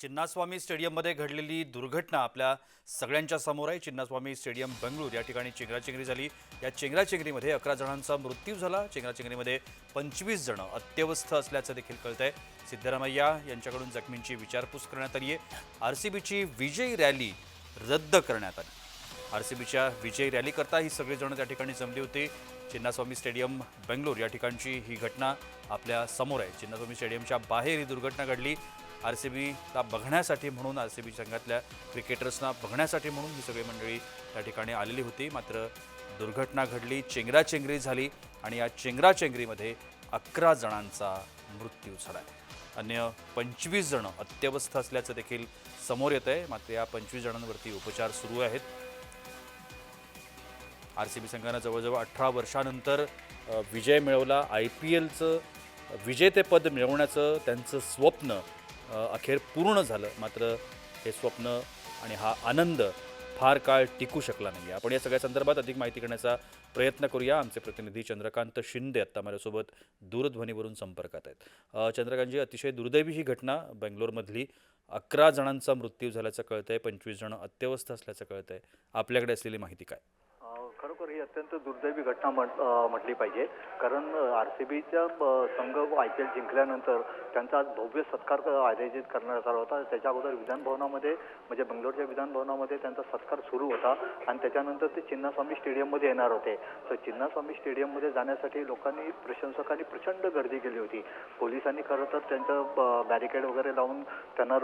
चिन्नास्वामी स्टेडियममध्ये घडलेली दुर्घटना आपल्या सगळ्यांच्या समोर आहे। चिन्नास्वामी स्टेडियम बेंगळूर या ठिकाणी चेंगराचेंगरी झाली। या चेंगराचेंगरीमध्ये 11 जणांचा मृत्यू झाला। चेंगराचेंगरीमध्ये 25 जण अत्यवस्थ असल्याचं देखील कळतंय। सिद्धरामय्या यांच्याकडून जखमींची विचारपूस करण्यात आली आहे। आरसीबीची विजयी रॅली रद्द करण्यात आली। आरसीबीच्या विजयी रॅली करता ही सगळी जण त्या ठिकाणी जमली होती। चिन्नास्वामी स्टेडियम बेंगळूर या ठिकाणची ही घटना आपल्या समोर आहे। चिन्नास्वामी स्टेडियमच्या बाहेर ही दुर्घटना घडली। आरसीबीला बघण्यासाठी म्हणून, आरसीबी संघातल्या क्रिकेटर्सना बघण्यासाठी म्हणून ही सगळी मंडळी त्या ठिकाणी आलेली होती। मात्र दुर्घटना घडली, चेंगराचेंगरी झाली आणि या चेंगराचेंगरीमध्ये 11 जणांचा मृत्यू झाला आहे। अन्य 25 जण अत्यवस्थ असल्याचं देखील समोर येत आहे। मात्र या 25 जणांवरती उपचार सुरू आहेत। आरसीबी संघानं जवळजवळ 18 वर्षांनंतर विजय मिळवला। IPLचं विजेतेपद मिळवण्याचं त्यांचं स्वप्न अखेर पूर्ण झालं। मात्र हे स्वप्न आणि हा आनंद फार काळ टिकू शकला नाही। आपण या सगळ्या संदर्भात अधिक माहिती करण्याचा प्रयत्न करूया। आमचे प्रतिनिधी चंद्रकांत शिंदे आत्ता माझ्यासोबत दूरध्वनीवरून संपर्कात आहेत। चंद्रकांतजी, अतिशय दुर्दैवी ही घटना बेंगलोरमधली 11 जणांचा मृत्यू झाल्याचं कळतंय, 25 जण अत्यवस्थ असल्याचं कळतंय। आपल्याकडे असलेली माहिती काय? खरोखर ही अत्यंत दुर्दैवी घटना म्हटली पाहिजे, कारण आरसीबीचा संघ IPL जिंकल्यानंतर त्यांचा आज भव्य सत्कार आयोजित करण्यात आला होता। त्याच्या अगोदर विधानभवनामध्ये, म्हणजे बेंगलोरच्या विधानभवनामध्ये त्यांचा सत्कार सुरू होता आणि त्याच्यानंतर ते चिन्नास्वामी स्टेडियममध्ये येणार होते। तर चिन्नास्वामी स्टेडियममध्ये जाण्यासाठी लोकांनी, प्रशंसकांनी प्रचंड गर्दी केली होती। पोलिसांनी खरं तर त्यांचं बॅरिकेड वगैरे लावून त्यांना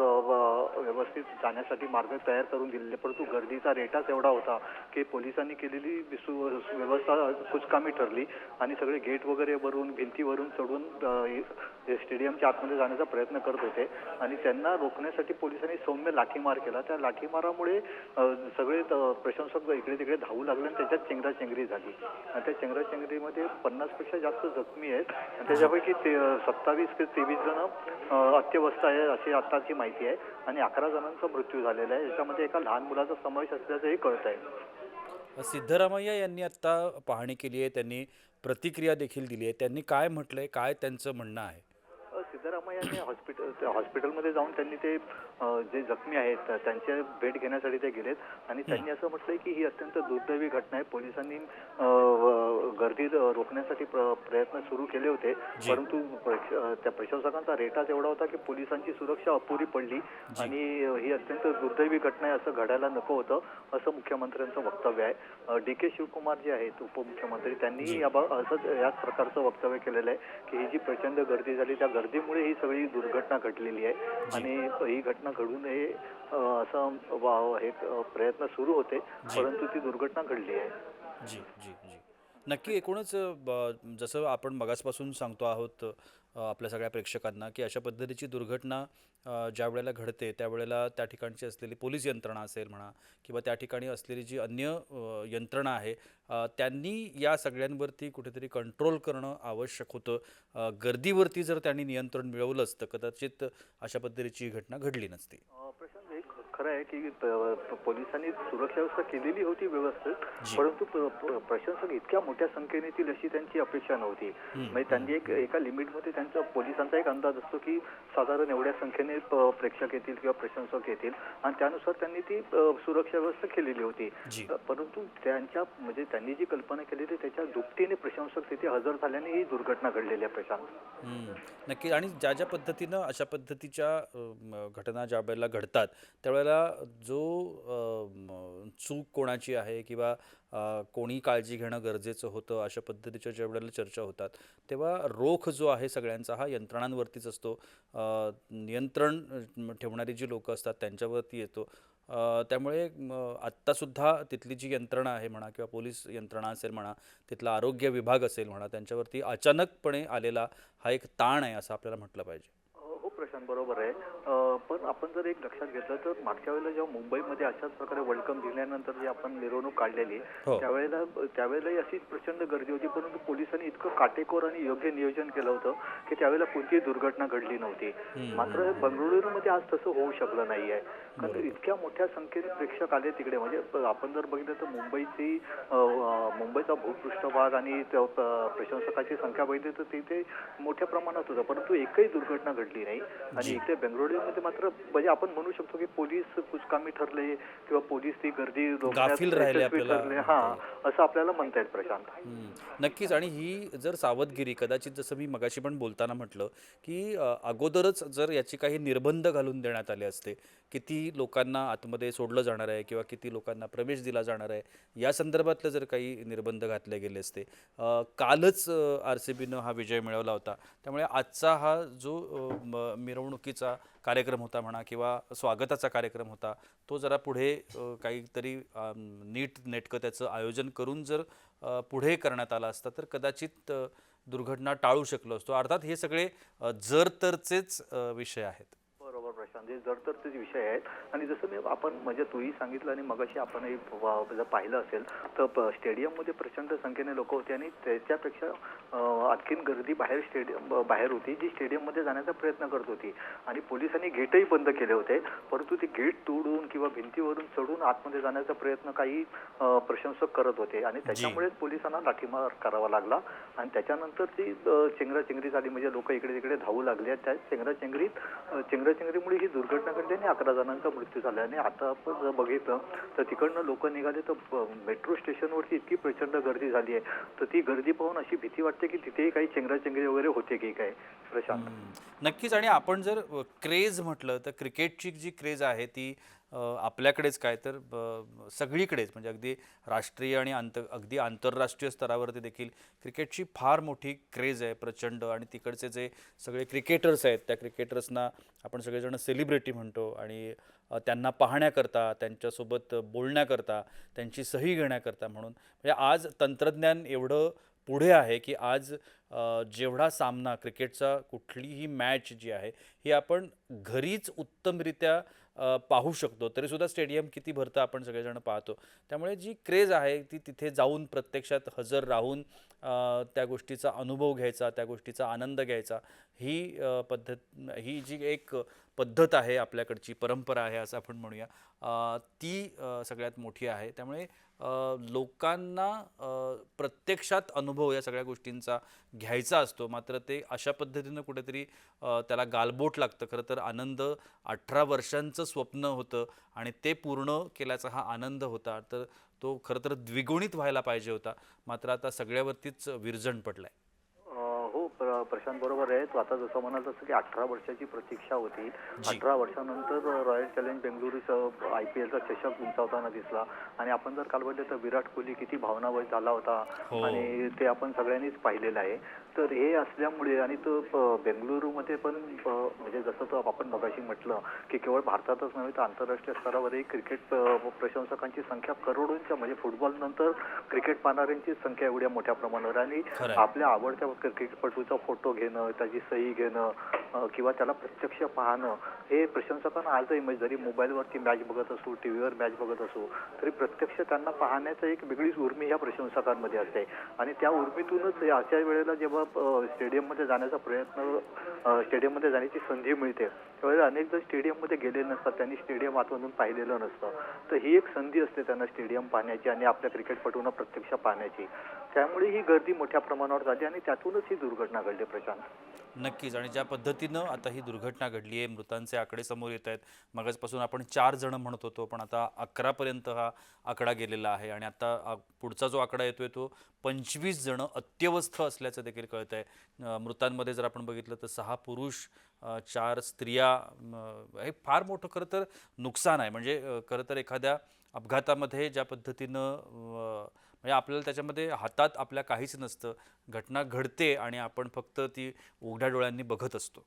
व्यवस्थित जाण्यासाठी मार्ग तयार करून दिलेले, परंतु गर्दीचा रेटाच एवढा होता की पोलिसांनी केलेली व्यवस्था कुचकामी ठरली आणि सगळे गेट वगैरे वरून, भिंतीवरून चढून स्टेडियमच्या आतमध्ये जाण्याचा प्रयत्न करत होते आणि त्यांना रोखण्यासाठी पोलिसांनी सौम्य लाठीमार केला। त्या लाठीमारामुळे सगळे प्रशंसक इकडे तिकडे धावू लागले आणि त्याच्यात चेंगराचेंगरी झाली आणि त्या चेंगराचेंगरीमध्ये 50पेक्षा जास्त जखमी आहेत आणि त्याच्यापैकी 27 ते 23 जण अत्यवस्थ आहे अशी आत्ताची माहिती आहे आणि 11 जणांचा मृत्यू झालेला आहे। याच्यामध्ये एका लहान मुलाचा समावेश असल्याचंही कळत आहे। सिद्धरामय्या यांनी आत्ता पाहणी केली आहे, त्यांनी प्रतिक्रिया देखील दिली आहे। त्यांनी काय म्हटलंय, काय त्यांचं म्हणणं आहे? सिद्धरामय्याने हॉस्पिटलमध्ये जाऊन त्यांनी ते जे जखमी आहेत त्यांचे भेट घेण्यासाठी ते गेलेत आणि त्यांनी असं म्हटलंय की ही अत्यंत दुर्दैवी घटना आहे। पोलिसांनी गर्दी रोखण्यासाठी प्रयत्न सुरू केले होते, परंतु त्या प्रशासकांचा रेटाच एवढा होता की पोलिसांची सुरक्षा अपुरी पडली आणि ही अत्यंत दुर्दैवी घटना आहे, असं घडायला नको होतं असं मुख्यमंत्र्यांचं वक्तव्य आहे। DK शिवकुमार जे आहेत उपमुख्यमंत्री, त्यांनी असंच याच प्रकारचं वक्तव्य केलेलं आहे की ही जी प्रचंड गर्दी झाली त्या गर्दीमुळे ही सगळी दुर्घटना घडलेली आहे आणि ही घटना घडू नये असं हे प्रयत्न सुरू होते, परंतु ती दुर्घटना घडली आहे। जी जी जी नक्की। एकूणच जसं आपण मगासपासून सांगतो आहोत आपल्या सगळ्या प्रेक्षकांना की अशा पद्धतीची दुर्घटना ज्या वेळेला घडते त्यावेळेला त्या ठिकाणची असलेली पोलीस यंत्रणा असेल म्हणा किंवा त्या ठिकाणी असलेली जी अन्य यंत्रणा आहे त्यांनी या सगळ्यांवरती कुठेतरी कंट्रोल करणं आवश्यक होतं। गर्दीवरती जर त्यांनी नियंत्रण मिळवलंच तर कदाचित अशा पद्धतीची घटना घडली नसती। प्रशांत, एक खरं आहे की पोलिसांनी सुरक्षा व्यवस्था केलेली होती व्यवस्थित, परंतु प्रशासक इतक्या मोठ्या संख्येने येतील अशी त्यांची अपेक्षा नव्हती। म्हणजे त्यांनी एका लिमिटमध्ये, त्यांचा पोलिसांचा एक अंदाज असतो की साधारण एवढ्या संख्येने प्रेक्षक येतील किंवा प्रशंसक येतील आणि त्यानुसार त्यांनी ती सुरक्षा व्यवस्था केलेली होती, परंतु त्यांनी जी कल्पना केलेली त्याच्या दुपटीने प्रशंसक तिथे हजर झाल्याने ही दुर्घटना घडलेली आहे। प्रशांत, नक्की। आणि ज्या ज्या पद्धतीनं अशा पद्धतीच्या घटना ज्या वेळेला घडतात त्यावेळेला जो चूक कोणाची आहे किंवा कोणी काळजी घेणं गरजेचं होतं अशा पद्धतीच्या ज्या वेळेला चर्चा होतात तेव्हा रोख जो आहे सगळ्यांचा हा यंत्रणांवरतीच असतो। नियंत्रण ठेवणारी जी लोकं असतात त्यांच्यावरती येतो। त्यामुळे आत्तासुद्धा तिथली जी यंत्रणा आहे म्हणा किंवा पोलीस यंत्रणा असेल म्हणा, तिथला आरोग्य विभाग असेल म्हणा, त्यांच्यावरती अचानकपणे आलेला हा एक ताण आहे असं आपल्याला म्हटलं पाहिजे। हो प्रशांत, बरोबर आहे। पण आपण जर एक लक्षात घेतलं तर मागच्या वेळेला जेव्हा मुंबईमध्ये अशाच प्रकारे वर्ल्ड कप जिंकल्यानंतर जी आपण मिरवणूक काढलेली त्यावेळेलाही अशीच प्रचंड गर्दी होती, परंतु पोलिसांनी इतकं काटेकोर आणि योग्य नियोजन केलं होतं की त्यावेळेला कोणतीही दुर्घटना घडली नव्हती। मात्र बंगळुरूमध्ये आज तसं होऊ शकलं नाहीये, कारण इतक्या मोठ्या संख्येने प्रेक्षक आले तिकडे। म्हणजे आपण जर बघितलं तर मुंबईचा भूपृष्ठभाग आणि प्रशंसकाची संख्या बघितली तर तिथे मोठ्या प्रमाणात होतं, परंतु एकही दुर्घटना घडली नाही आणि इथे बेंगळुरूमध्ये मात्र म्हणजे आपण म्हणू शकतो की पोलीस कुचकामी ठरले किंवा पोलीस ती गर्दी रोखण्यात गाफील राहिले यशस्वी आपल्याला ठरले, म्हणता येईल. असं आपल्याला म्हणता येईल प्रशांत. नक्कीच. आणि ही जर सावधगिरी कदाचित जसं मी मगाशी पण बोलताना म्हटलं, की अगोदरच जर याचे काही निर्बंध घालून देण्यात आले असते, किती लोकांना आतमध्ये सोडलं जाणार आहे किंवा किती लोकांना प्रवेश दिला जाणार आहे, या संदर्भातले जर काही निर्बंध घातले गेले असते. कालच RCBनं हा विजय मिळवला होता. त्यामुळे आजचा हा जो मिरवणुकीचा कार्यक्रम होता म्हणा किंवा स्वागताचा कार्यक्रम होता, तो जरा पुढे काहीतरी नीट नेटकं त्याचं आयोजन करून जर पुढे करण्यात आला असता तर कदाचित दुर्घटना टाळू शकलो असतो. अर्थात हे सगळे जर तरचेच विषय आहेत. बरोबर प्रशांत, हे जडतरचे विषय आहेत. आणि जसं मी आपण म्हणजे तूही सांगितलं आणि मगाशी आपणही जर पाहिलं असेल तर स्टेडियममध्ये प्रचंड संख्येने लोक होते आणि त्याच्यापेक्षा आणखीन गर्दी बाहेर होती, जी स्टेडियममध्ये जाण्याचा प्रयत्न करत होती. आणि पोलिसांनी गेटही बंद केले होते, परंतु ते गेट तोडून किंवा भिंतीवरून चढून आतमध्ये जाण्याचा प्रयत्न काही प्रशंसक करत होते आणि त्याच्यामुळेच पोलिसांना लाठीमार करावा लागला. आणि त्याच्यानंतर ती चेंगराचेंगरी झाली, म्हणजे लोक इकडे तिकडे धावू लागले. त्या चेंगराचेंगरीमुळे ही दुर्घटना घडली आणि 11 जणांचा मृत्यू झाला. आणि आता आपण जर बघितलं तर तिकडनं लोक निघाले तर मेट्रो स्टेशनवरती इतकी प्रचंड गर्दी झाली आहे, तर ती गर्दी पाहून अशी भीती वाटते की तिथेही काही चेंगराचेंगरी वगैरे होते की काय प्रशांत. नक्कीच. आणि आपण जर क्रेज म्हटलं तर क्रिकेटची जी क्रेज आहे ती आपल्याकडेच काय तर सगळीकडेच, म्हणजे अगदी राष्ट्रीय आणि अगदी आंतरराष्ट्रीय स्तरावरती देखील क्रिकेटची फार मोठी क्रेज आहे, प्रचंड. आणि तिकडचे जे सगळे क्रिकेटर्स आहेत त्या क्रिकेटर्सना आपण सगळेजण सेलिब्रिटी म्हणतो. आणि त्यांना पाहण्याकरता, त्यांच्यासोबत बोलण्याकरता, त्यांची सही घेण्याकरता म्हणून, म्हणजे आज तंत्रज्ञान एवढं पुढे आहे की आज जेवढा सामना क्रिकेटचा कुठलीही मॅच जी आहे ही आपण घरीच उत्तमरित्या पाहू शकतो. तरीसुद्धा स्टेडियम किती भरतं आपण सगळेजण पाहतो. त्यामुळे जी क्रेज आहे ती तिथे जाऊन प्रत्यक्षात हजर राहून त्या गोष्टीचा अनुभव घ्यायचा, त्या गोष्टीचा आनंद घ्यायचा, ही ही जी एक पद्धत आहे, आपल्याकडची परंपरा आहे असं आपण म्हणूया, ती सगळ्यात मोठी आहे. त्यामुळे लोकांना प्रत्यक्षात अनुभव या सगळ्या गोष्टींचा घ्यायचा असतो, मात्र ते अशा पद्धतीनं कुठेतरी त्याला गालबोट लागतं. खरं तर आनंद 18 वर्षांचं स्वप्न होतं आणि ते पूर्ण केल्याचा हा आनंद होता, तर तो खरं तर द्विगुणित व्हायला पाहिजे होता. मात्र आता सगळ्यावरतीच विरजण पडलाय. हो प्रशांत, बरोबर आहे. तू आता जसं म्हणाल तसं की 18 वर्षाची प्रतीक्षा होती. जी. 18 वर्षानंतर रॉयल चॅलेंज बेंगळुरूचं IPLचा चषक उंचावताना दिसला. आणि आपण जर काल बघितलं तर विराट कोहली किती भावनामय झाला होता हो. आणि ते आपण सगळ्यांनीच पाहिलेलं आहे. तर हे असल्यामुळे आणि तो बेंगळुरूमध्ये पण म्हणजे जसं तो आपण मगाशी म्हटलं की केवळ भारतातच नव्हे तर आंतरराष्ट्रीय स्तरावरही क्रिकेट प्रशंसकांची संख्या करोडोंच्या, म्हणजे फुटबॉल नंतर क्रिकेट पाहणाऱ्यांची संख्या एवढ्या मोठ्या प्रमाणावर. आणि खरंय. आपल्या आवडत्या क्रिकेटपटूचा फोटो घेणं, त्याची सही घेणं किंवा त्याला प्रत्यक्ष पाहणं, हे प्रशंसकांना आजही, म्हणजे जरी मोबाईलवरती मॅच बघत असू, टीव्हीवर मॅच बघत असू, तरी प्रत्यक्ष त्यांना पाहण्याचं एक वेगळीच उर्मी ह्या प्रशंसकांमध्ये असते. आणि त्या उर्मीतूनच अशा वेळेला जेव्हा स्टेडियममध्ये जाण्याचा प्रयत्न, स्टेडियममध्ये जाण्याची संधी मिळते, त्यावेळेला अनेक जण स्टेडियममध्ये गेले नसतात, त्यांनी स्टेडियम आतमधून पाहिलेलं नसतं. तर ही एक संधी असते त्यांना स्टेडियम पाहण्याची आणि आपल्या क्रिकेटपटूंना प्रत्यक्ष पाहण्याची. त्यामुळे ही गर्दी मोठ्या प्रमाणावर झाली आणि त्यातूनच ही दुर्घटना घडली प्रशांत. नक्कीच. आणि ज्या पद्धतीनं आता ही दुर्घटना घडली आहे, मृतांचे आकडे समोर येत आहेत. मगाचपासून आपण 4 जण म्हणत होतो, पण आता 11 पर्यंत हा आकडा गेलेला आहे. आणि आता पुढचा जो आकडा येतोय तो 25 जण अत्यवस्थ असल्याचं देखील कळत आहे. मृतांमध्ये जर आपण बघितलं तर 6 पुरुष, 4 स्त्रिया. हे फार मोठं खरं तर नुकसान आहे. म्हणजे खरं तर एखाद्या अपघातामध्ये ज्या पद्धतीनं म्हणजे आपल्याला त्याच्यामध्ये हातात आपल्या काहीच नसतं, घटना घडते आणि आपण फक्त ती उघड्या डोळ्यांनी बघत असतो.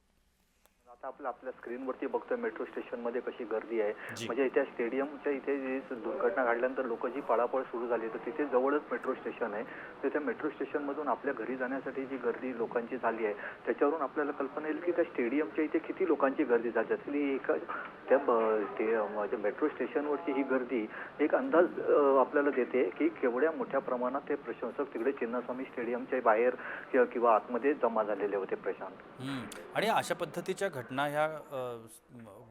आता आपल्या स्क्रीनवरती बघतोय मेट्रो स्टेशनमध्ये कशी गर्दी आहे. जी. म्हणजे त्या स्टेडियमच्या इथे जी दुर्घटना घडल्यानंतर लोक जी पळापळ सुरू झाली, तर तिथे जवळच मेट्रो स्टेशन आहे. तर त्या मेट्रो स्टेशनमधून आपल्या घरी जाण्यासाठी जी गर्दी लोकांची झाली आहे, त्याच्यावरून आपल्याला कल्पना येईल की त्या स्टेडियमच्या इथे किती लोकांची गर्दी झाली असली. त्या मेट्रो स्टेशनवरची ही गर्दी एक अंदाज आपल्याला देते की केवढ्या मोठ्या प्रमाणात ते प्रशंसक तिकडे चिन्नास्वामी स्टेडियमच्या बाहेर किंवा आतमध्ये जमा झालेले होते प्रशांत. आणि अशा पद्धतीच्या घटना ह्या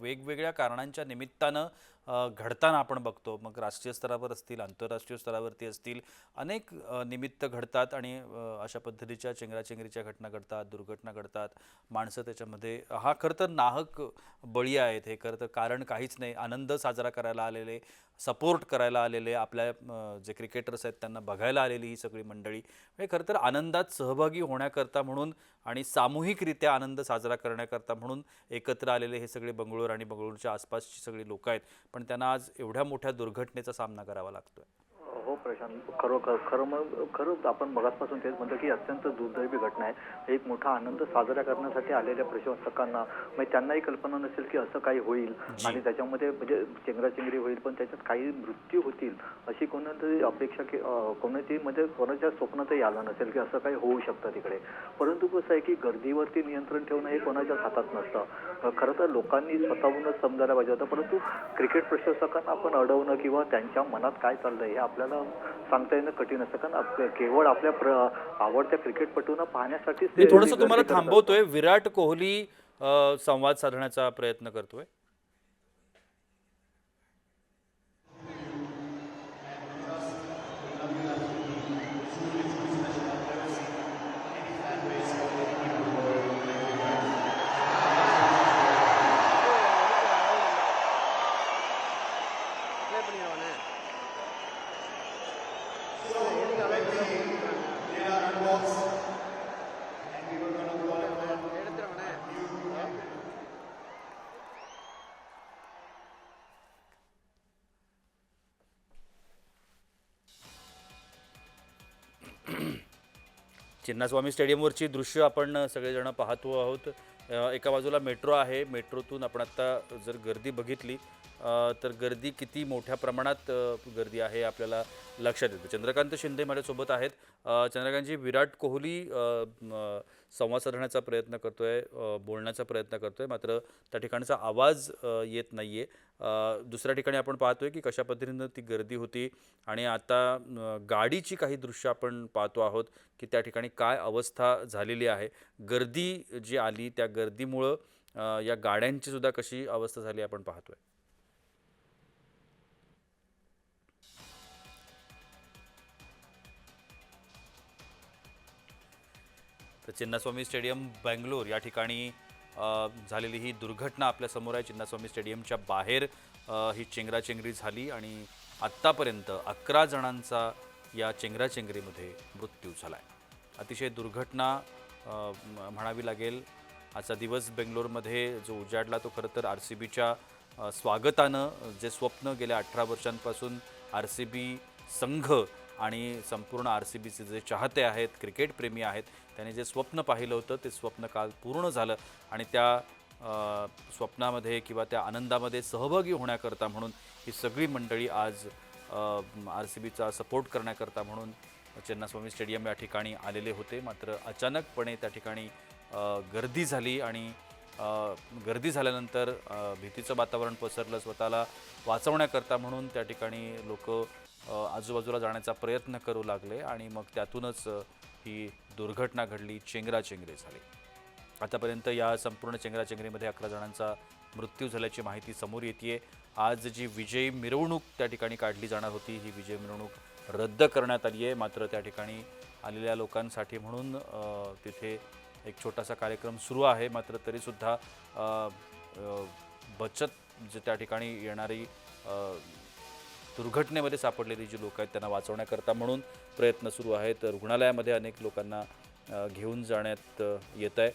वेगवेगळ्या कारणांच्या निमित्तानं घडताना आपण बघतो. मग राष्ट्रीय स्तरावर असतील, आंतरराष्ट्रीय स्तरावरती असतील, अनेक निमित्त घडतात आणि अशा पद्धतीच्या चेंगराचेंगरीच्या घटना घडतात, दुर्घटना घडतात. माणसं त्याच्यामध्ये हा खरं तर नाहक बळी आहेत. हे खरं तर कारण काहीच नाही. आनंद साजरा करायला आलेले, सपोर्ट करायला आलेले, आपल्या जे क्रिकेटर्स आहेत त्यांना बघायला आलेली ही सगळी मंडळी म्हणजे खरं तर आनंदात सहभागी होण्याकरता म्हणून आणि सामूहिकरित्या आनंद साजरा करण्याकरता म्हणून एकत्र आलेले हे सगळे बंगळूर आणि बंगळूरच्या आसपासची सगळी लोक आहेत. पण त्यांना आज एवढ्या मोठ्या दुर्घटनेचा सामना करावा लागतोय. हो प्रशांत, खरंच आपण मगाचपासून तेच म्हणतो की अत्यंत दुर्दैवी घटना आहे. एक मोठा आनंद साजरा करण्यासाठी आलेल्या प्रशासकांना म्हणजे त्यांनाही कल्पना नसेल की असं काही होईल आणि त्याच्यामध्ये म्हणजे चेंगराचेंगरी होईल, पण त्याच्यात काही मृत्यू होतील अशी कोणातरी अपेक्षा कोणाची म्हणजे कोणाच्या स्वप्नातही आलं नसेल की असं काही होऊ शकतं तिकडे. परंतु कसं आहे की गर्दीवरती नियंत्रण ठेवणं हे कोणाच्याच हातात नसतं. खरं तर लोकांनी स्वतःहूनच समजायला पाहिजे होतं, परंतु क्रिकेट प्रशासकांना आपण अडवणं किंवा त्यांच्या मनात काय चाललंय हे आपल्याला सांगता येणं कठीण असतं. कारण केवळ आपल्या आवडत्या क्रिकेटपटूंना पाहण्यासाठीच मी ते थोडंसं तुम्हाला गर्दी करत असतात. थांबवतोय. विराट कोहली संवाद साधण्याचा प्रयत्न करतोय. चिन्नास्वामी स्टेडियमवरची दृश्य आपण सगळेजण पाहतो आहोत. एका बाजूला मेट्रो आहे. मेट्रोतून आपण आता जर गर्दी बघितली तर गर्दी किती मोठ्या प्रमाणात गर्दी आहे आपल्याला लक्षात येतं. चंद्रकांत शिंदे माझ्यासोबत आहेत. चंद्रकांतजी, विराट कोहली संवाद साधण्याचा प्रयत्न करतोय, बोलण्याचा प्रयत्न करतोय, मात्र त्या ठिकाणचा आवाज येत नाहीये. दुसऱ्या ठिकाणी आपण पाहतोय की कशा पद्धतीनं ती गर्दी होती आणि आता गाडीची काही दृश्य आपण पाहतो आहोत की त्या ठिकाणी काय अवस्था झालेली आहे. गर्दी जी आली त्या गर्दीमुळं या गाड्यांची सुद्धा कशी अवस्था झाली आपण पाहतोय. तर चिन्नास्वामी स्टेडियम बेंगलोर या ठिकाणी झालेली ही दुर्घटना आपल्या समोर आहे. चिन्नास्वामी स्टेडियमच्या बाहेर ही चेंगराचेंगरी झाली आणि आत्तापर्यंत 11 जणांचा या चेंगराचेंगरीमध्ये मृत्यू झाला आहे. अतिशय दुर्घटना म्हणावी लागेल. आजचा दिवस बेंगलोरमध्ये जो उजाडला तो खरं तर RCBच्या स्वागतानं, जे स्वप्न गेल्या 18 वर्षांपासून RCB संघ आणि संपूर्ण RCBचे जे चाहते आहेत, क्रिकेटप्रेमी आहेत, त्याने जे स्वप्न पाहिलं होतं ते स्वप्न काल पूर्ण झालं आणि त्या स्वप्नामध्ये किंवा त्या आनंदामध्ये सहभागी होण्याकरता म्हणून ही सगळी मंडळी आज RCBचा सपोर्ट करण्याकरता म्हणून चिन्नास्वामी स्टेडियम या ठिकाणी आलेले होते. मात्र अचानकपणे त्या ठिकाणी गर्दी झाली आणि गर्दी झाल्यानंतर भीतीचं वातावरण पसरलं. स्वतःला वाचवण्याकरता म्हणून त्या ठिकाणी लोक आजूबाजूला जाण्याचा प्रयत्न करू लागले आणि मग त्यातूनच ही दुर्घटना घडली, चेंगराचेंगरी झाली. आतापर्यंत या संपूर्ण चेंगराचेंगरीमध्ये 11 जणांचा मृत्यू झाल्याची माहिती समोर येते. आज जी विजयी मिरवणूक त्या ठिकाणी काढली जाणार होती, ही विजय मिरवणूक रद्द करण्यात आली आहे. मात्र त्या ठिकाणी आलेल्या लोकांसाठी म्हणून तिथे एक छोटासा कार्यक्रम सुरू आहे. मात्र तरीसुद्धा बचत जे त्या ठिकाणी येणारी दुर्घटनेमध्ये सापडलेली जी लोक आहेत त्यांना वाचवण्याकरता म्हणून प्रयत्न सुरू आहेत. रुग्णालयामध्ये अनेक लोकांना घेऊन जाण्यात येत आहे.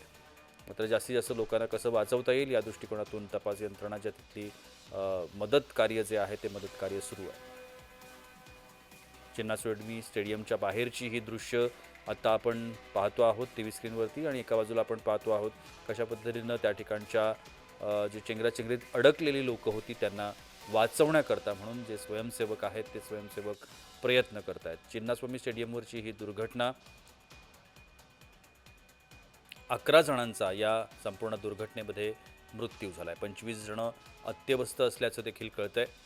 मात्र जास्तीत जास्त लोकांना कसं वाचवता येईल या दृष्टिकोनातून तपास यंत्रणाच्या तिथली मदत कार्य जे आहे ते मदत कार्य सुरू आहे. चिन्नास्वामी स्टेडियमच्या बाहेरची ही दृश्य आता आपण पाहतो आहोत टी व्ही स्क्रीनवरती आणि एका बाजूला आपण पाहतो आहोत कशा पद्धतीनं त्या ठिकाणच्या जे चेंगराचेंगरीत अडकलेली लोक होती त्यांना वाचवण्याकरता म्हणून जे स्वयंसेवक आहेत ते स्वयंसेवक प्रयत्न करत आहेत. चिन्नास्वामी स्टेडियमवरची ही दुर्घटना 11 जणांचा या संपूर्ण दुर्घटनेमध्ये मृत्यू झाला आहे. 25 जण अत्यवस्थ असल्याचं देखील कळतं आहे.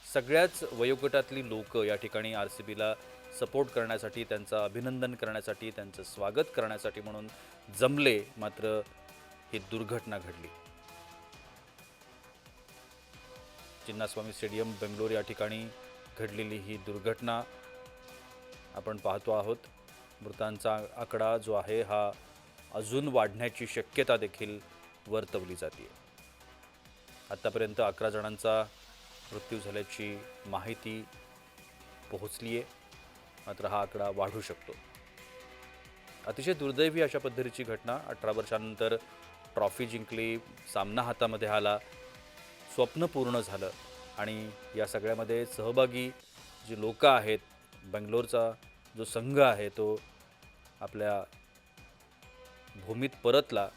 सगळ्याच वयोगटातली लोक या ठिकाणी RCBला सपोर्ट करण्यासाठी, त्यांचं अभिनंदन करण्यासाठी, त्यांचं स्वागत करण्यासाठी म्हणून जमले. मात्र ही दुर्घटना घडली. चिन्नास्वामी स्टेडियम बेंगलोर या ठिकाणी घडलेली ही दुर्घटना आपण पाहतो आहोत. मृतांचा आकडा जो आहे हा अजून वाढण्याची शक्यता देखील वर्तवली जाते. आतापर्यंत 11 जणांचा मृत्यू झाल्याची माहिती पोहोचली आहे, मात्र हा आकडा वाढू शकतो. अतिशय दुर्दैवी अशा पद्धतीची घटना. 18 वर्षांनंतर ट्रॉफी जिंकली, सामना हातामध्ये आला, स्वप्न पूर्ण झालं आणि या सगळ्यामध्ये सहभागी जी लोक आहेत, बेंगलोरचा जो संघ आहे तो आपल्या भूमीत परतला.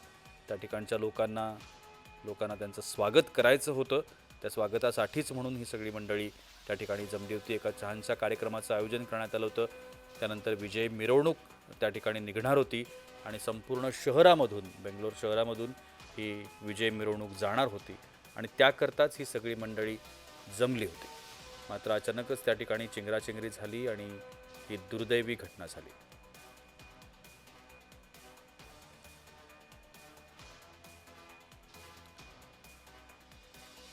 त्या ठिकाणच्या लोकांना त्यांचं स्वागत करायचं होतं. त्या स्वागतासाठीच म्हणून ही सगळी मंडळी त्या ठिकाणी जमली होती. एका छानशा कार्यक्रमाचं आयोजन करण्यात आलं होतं. त्यानंतर विजय मिरवणूक त्या ठिकाणी निघणार होती आणि संपूर्ण शहरामधून, बेंगलोर शहरामधून ही विजय मिरवणूक जाणार होती आणि त्याकरताच ही सगळी मंडळी जमली होती. मात्र अचानकच त्या ठिकाणी चिंगराचिंगरी झाली आणि ही दुर्दैवी घटना झाली.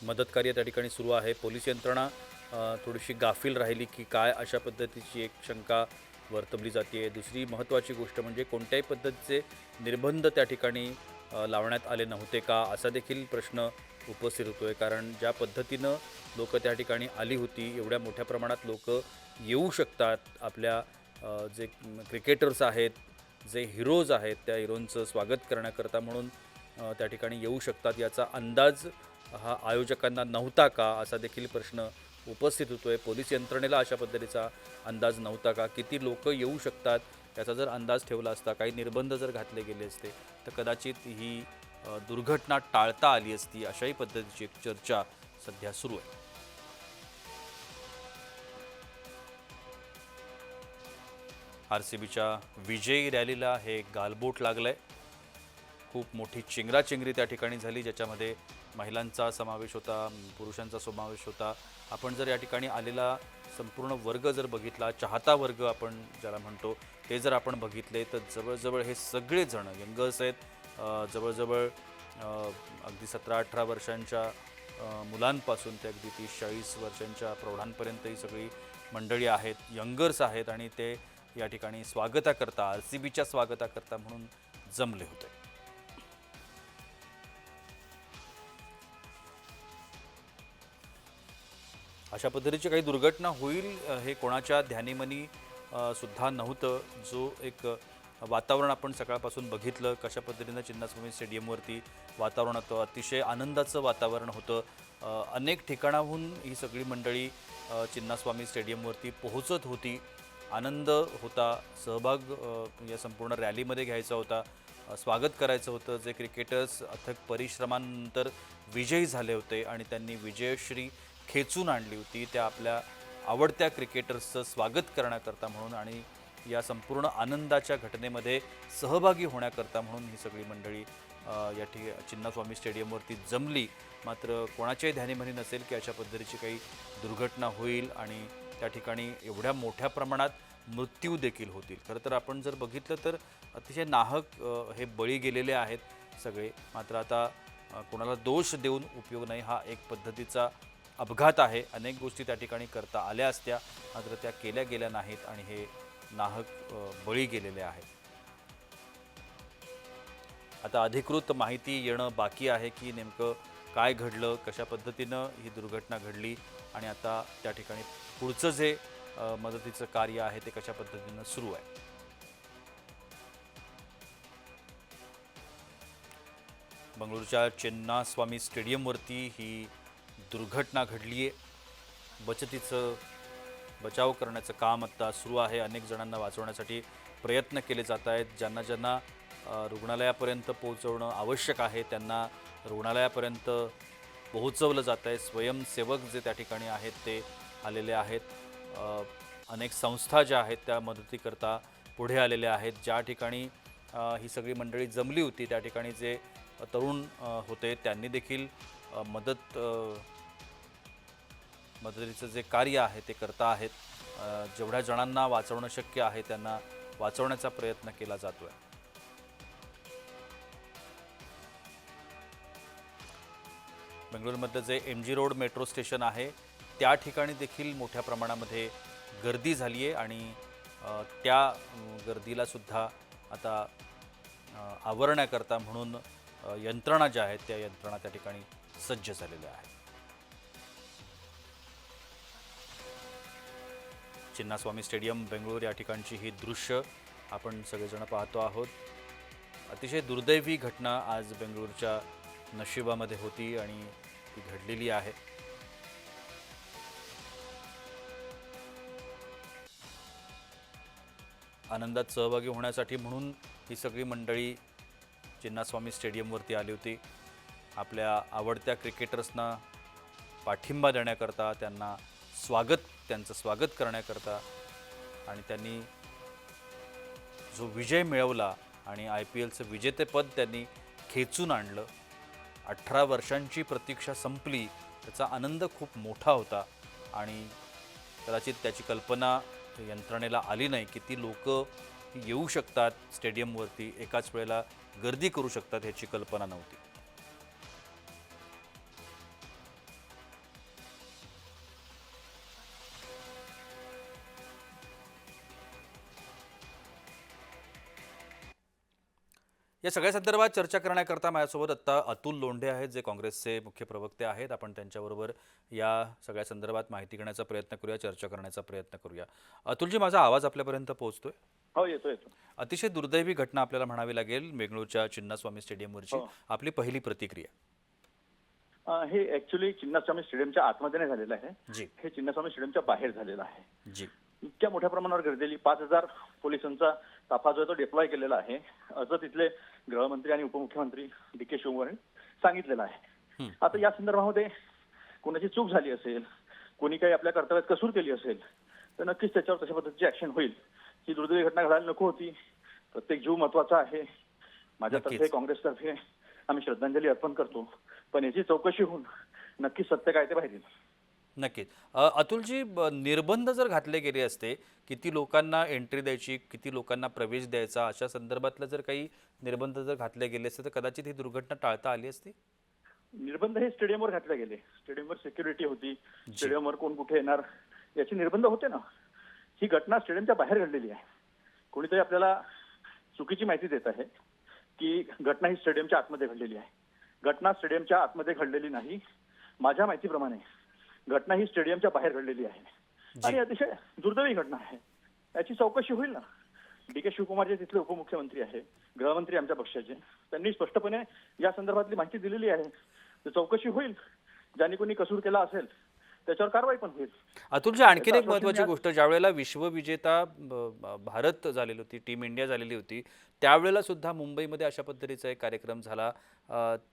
मदत कार्य त्या ठिकाणी सुरू आहे. पोलीस यंत्रणा थोडीशी गाफील राहिली की काय, अशा पद्धतीची एक शंका वर्तवली जाते. दुसरी महत्त्वाची गोष्ट म्हणजे कोणत्याही पद्धतीचे निर्बंध त्या ठिकाणी लावण्यात आले नव्हते का, असा देखील प्रश्न उपस्थित होतोय. कारण ज्या पद्धतीनं लोक त्या ठिकाणी आली होती, एवढ्या मोठ्या प्रमाणात लोक येऊ शकतात. आपल्या जे क्रिकेटर्स आहेत, जे हिरोज आहेत, त्या हिरोंचं स्वागत करण्याकरता म्हणून त्या ठिकाणी येऊ शकतात, याचा अंदाज हा आयोजकांना नव्हता का, असा देखील प्रश्न उपस्थित होतोय. पोलीस यंत्रणेला अशा पद्धतीचा अंदाज नव्हता का, किती लोक येऊ शकतात याचा जर अंदाज ठेवला असता, काही निर्बंध जर घातले गेले असते तर कदाचित ही दुर्घटना टाळता आली असती, अशाही पद्धतीची एक चर्चा सध्या सुरू आहे. आरसीबीच्या विजयी रॅलीला हे गालबोट लागलंय. खूप मोठी चिंगराचिंगरी त्या ठिकाणी झाली, ज्याच्यामध्ये महिलांचा समावेश होता, पुरुषांचा समावेश होता. आपण जर या ठिकाणी आलेला संपूर्ण वर्ग जर बघितला, चाहता वर्ग आपण ज्याला म्हणतो, ते जर आपण बघितले तर जवळजवळ हे सगळेजण यंगर्स आहेत. जवळजवळ अगदी 17-18 वर्षांच्या मुलांपासून ते अगदी 30-40 वर्षांच्या प्रौढांपर्यंत ही सगळी मंडळी आहेत, यंगर्स आहेत आणि ते या ठिकाणी स्वागताकरता, आरसीबीच्या स्वागताकरता म्हणून जमले होते. अशा पद्धतीची काही दुर्घटना होईल हे कोणाच्या ध्यानीमनी सुद्धा नव्हतं. जो एक वातावरण आपण सकाळपासून बघितलं, कशा पद्धतीनं चिन्नास्वामी स्टेडियमवरती वातावरण होतं, अतिशय आनंदाचं वातावरण होतं. अनेक ठिकाणाहून ही सगळी मंडळी चिन्नास्वामी स्टेडियमवरती पोहोचत होती. आनंद होता, सहभाग या संपूर्ण रॅलीमध्ये घ्यायचा होता, स्वागत करायचं होतं. जे क्रिकेटर्स अथक परिश्रमानंतर विजयी झाले होते आणि त्यांनी विजयश्री खेचून आणली होती, त्या आपल्या आवडत्या क्रिकेटर्सचं स्वागत करण्याकरता म्हणून आणि या संपूर्ण आनंदाच्या घटनेमध्ये सहभागी होण्याकरता म्हणून ही सगळी मंडळी या चिन्नास्वामी स्टेडियमवरती जमली. मात्र कोणाच्याही ध्यानीमनी नसेल की अशा पद्धतीची काही दुर्घटना होईल आणि त्या ठिकाणी एवढ्या मोठ्या प्रमाणात मृत्यू देखील होतील. खरं तर आपण जर बघितलं तर अतिशय नाहक हे बळी गेलेले आहेत सगळे. मात्र आता कोणाला दोष देऊन उपयोग नाही, हा एक पद्धतीचा अपघात आहे. अनेक गोष्टी त्या ठिकाणी करता आल्या असत्या, मात्र त्या केल्या गेल्या नाहीत आणि हे नाहक बळी गेलेले आहेत. आता अधिकृत माहिती येणं बाकी आहे की नेमकं काय घडलं, कशा पद्धतीनं ही दुर्घटना घडली आणि आता त्या ठिकाणी पुढचं जे मदतीचं कार्य आहे ते कशा पद्धतीनं सुरू आहे. बंगळुरूच्या चिन्नास्वामी स्टेडियमवरती ही दुर्घटना घडली आहे. बचाव करण्याचं काम आता सुरू आहे. अनेक जणांना वाचवण्यासाठी प्रयत्न केले जात आहेत. ज्यांना रुग्णालयापर्यंत पोहोचवणं आवश्यक आहे त्यांना रुग्णालयापर्यंत पोहोचवलं जात आहे. स्वयंसेवक जे त्या ठिकाणी आहेत ते आलेले आहेत. अनेक संस्था ज्या आहेत त्या मदतीकरता पुढे आलेल्या आहेत. ज्या ठिकाणी ही सगळी मंडळी जमली होती त्या ठिकाणी जे तरुण होते त्यांनी देखील मदतीचं जे कार्य आहे ते करता आहेत. जेवढ्या जणांना वाचवणं शक्य आहे त्यांना वाचवण्याचा प्रयत्न केला जातोय. बेंगळुरूमधलं जे MG रोड मेट्रो स्टेशन आहे त्या ठिकाणी देखील मोठ्या प्रमाणामध्ये गर्दी झाली आहे आणि त्या गर्दीला सुद्धा आता आवरण्याकरता म्हणून यंत्रणा ज्या आहेत त्या यंत्रणा त्या ठिकाणी सज्ज झालेल्या आहेत. चिन्नास्वामी स्टेडियम बेंगळूर या ठिकाणची ही दृश्य आपण सगळेजण पाहतो आहोत. अतिशय दुर्दैवी घटना आज बेंगळूरच्या नशिबामध्ये होती आणि ती घडलेली आहे. आनंदात सहभागी होण्यासाठी म्हणून ही सगळी मंडळी चिन्नास्वामी स्टेडियमवरती आली होती. आपल्या आवडत्या क्रिकेटर्सना पाठिंबा देण्याकरता, त्यांचं स्वागत करण्याकरता आणि त्यांनी जो विजय मिळवला आणि IPLचं विजेतेपद त्यांनी खेचून आणलं. 18 वर्षांची प्रतीक्षा संपली, त्याचा आनंद खूप मोठा होता आणि कदाचित त्याची कल्पना यंत्रणेला आली नाही. किती लोक येऊ शकतात स्टेडियमवरती, एकाच वेळेला गर्दी करू शकतात ह्याची कल्पना नव्हती. या सगळ्या संदर्भात चर्चा करण्याकरता माझ्यासोबत आत्ता अतुल लोंढे आहेत, जे काँग्रेसचे मुख्य प्रवक्ते आहेत. आपण त्यांच्याबरोबर या सगळ्या संदर्भात माहिती घेण्याचा प्रयत्न करूया, चर्चा करण्याचा प्रयत्न करूया. अतुलजी, माझा आवाज आपल्यापर्यंत पोहोचतोय? हो, येतो. अतिशय दुर्दैवी घटना आपल्याला म्हणावी लागेल बेंगळूरच्या चिन्नास्वामी स्टेडियमवरची. आपली पहिली प्रतिक्रिया? हे ऍक्च्युली चिन्नास्वामी स्टेडियमच्या आतमध्ये नाही झालेलं आहे. जी. हे चिन्नास्वामी स्टेडियमच्या बाहेर झालेलं आहे. जी. इतक्या मोठ्या प्रमाणावर गर्दीली 5000 पोलिसांचा ताफा जो आहे तो डिप्लॉय केलेला आहे, असं तिथले गृहमंत्री आणि उपमुख्यमंत्री DK शिवकुमार यांनी सांगितलेलं आहे. आता या संदर्भामध्ये कोणाची चूक झाली असेल, कोणी काही आपल्या कर्तव्यात कसूर केली असेल तर नक्कीच त्याच्यावर तशा पद्धतीची ऍक्शन होईल. ही दुर्दैवी घटना घडायला नको होती. प्रत्येक जीव महत्वाचा आहे. माझ्यातर्फे, काँग्रेसतर्फे आम्ही श्रद्धांजली अर्पण करतो. पण याची चौकशी होऊन नक्कीच सत्य काय ते बाहेर येईल. नक्कीच. अतुलजी, निर्बंध जर घातले गेले असते, किती लोकांना एंट्री द्यायची, किती लोकांना प्रवेश द्यायचा, अशा संदर्भातलं जर काही निर्बंध जर घातले गेले असते तर कदाचित ही दुर्घटना टाळता आली असती. निर्बंध हे स्टेडियमवर घातले गेले. स्टेडियमवर सिक्युरिटी होती, स्टेडियमवर कोण कुठे येणार याचे निर्बंध होते ना. ही घटना स्टेडियमच्या बाहेर घडलेली आहे. कोणीतरी आपल्याला चुकीची माहिती देत आहे की घटना ही स्टेडियमच्या आतमध्ये घडलेली आहे. घटना स्टेडियमच्या आतमध्ये घडलेली नाही. माझ्या माहितीप्रमाणे घटना ही स्टेडियमच्या बाहेर घडलेली आहे आणि अतिशय दुर्दैवी घटना आहे. याची चौकशी होईल ना. DK शिवकुमार जे तिथले उपमुख्यमंत्री आहे, गृहमंत्री आमच्या पक्षाचे, त्यांनी स्पष्टपणे या संदर्भातली माहिती दिलेली आहे. तर चौकशी होईल. ज्यांनी कोणी कसूर केला असेल त्याच्यावर कारवाई पण होईल. अतुलजी, आणखीन एक महत्त्वाची गोष्ट, ज्यावेळेला विश्वविजेता भारत झालेली होती, टीम इंडिया झालेली होती, त्यावेळेला सुद्धा मुंबईमध्ये अशा पद्धतीचा एक कार्यक्रम झाला.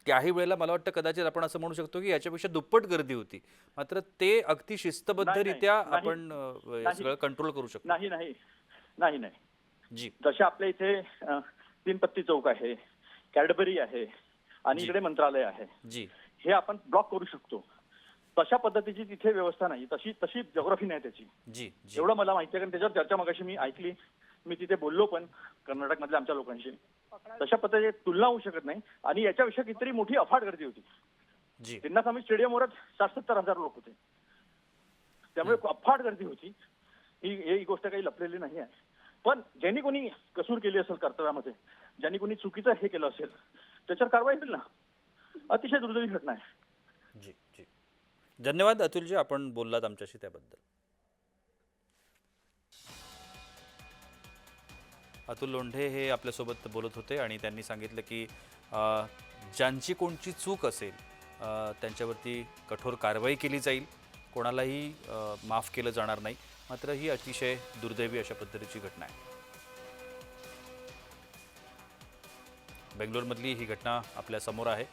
त्याही वेळेला मला वाटतं कदाचित आपण असं म्हणू शकतो की याच्यापेक्षा दुप्पट गर्दी होती. मात्र ते अगदी शिस्तबद्धरित्या आपण सगळं कंट्रोल करू शकतो. नाही. जी. जसे आपल्या इथे 3 पत्ती चौक आहे, कॅडबरी आहे आणि इकडे मंत्रालय आहे. जी. हे आपण ब्लॉक करू शकतो. तशा पद्धतीची तिथे व्यवस्था नाही. तशी जिओग्राफी नाही त्याची. जी. एवढं मला माहिती आहे, कारण त्याच्यावर चर्चा मगाशी मी ऐकली. मी तिथे बोललो पण कर्नाटकमधल्या आमच्या लोकांशी. तशा पद्धतीची तुलना होऊ शकत नाही. आणि याच्यापेक्षा कितीतरी मोठी अफाट गर्दी होती. जी. चिन्नास्वामी स्टेडियमवरच 60-70 हजार लोक होते. त्यामुळे अफाट गर्दी होती. ही गोष्ट काही लपलेली नाही आहे. पण ज्यांनी कोणी कसूर केली असेल कर्तव्यामध्ये, ज्यांनी कोणी चुकीचं हे केलं असेल त्याच्यावर कारवाई होईल ना. अतिशय दुर्दैवी घटना आहे. जी. जी. धन्यवाद अतुलजी, आपण बोललात आमच्याशी त्याबद्दल. अतुल लोंढे हे आपल्यासोबत बोलत होते आणि त्यांनी सांगितलं की ज्यांची कोणची चूक असेल त्यांच्यावरती कठोर कारवाई केली जाईल, कोणालाही माफ केलं जाणार नाही. मात्र ही अतिशय दुर्दैवी अशा पद्धतीची घटना आहे. बेंगलोरमधली ही घटना आपल्या समोर आहे.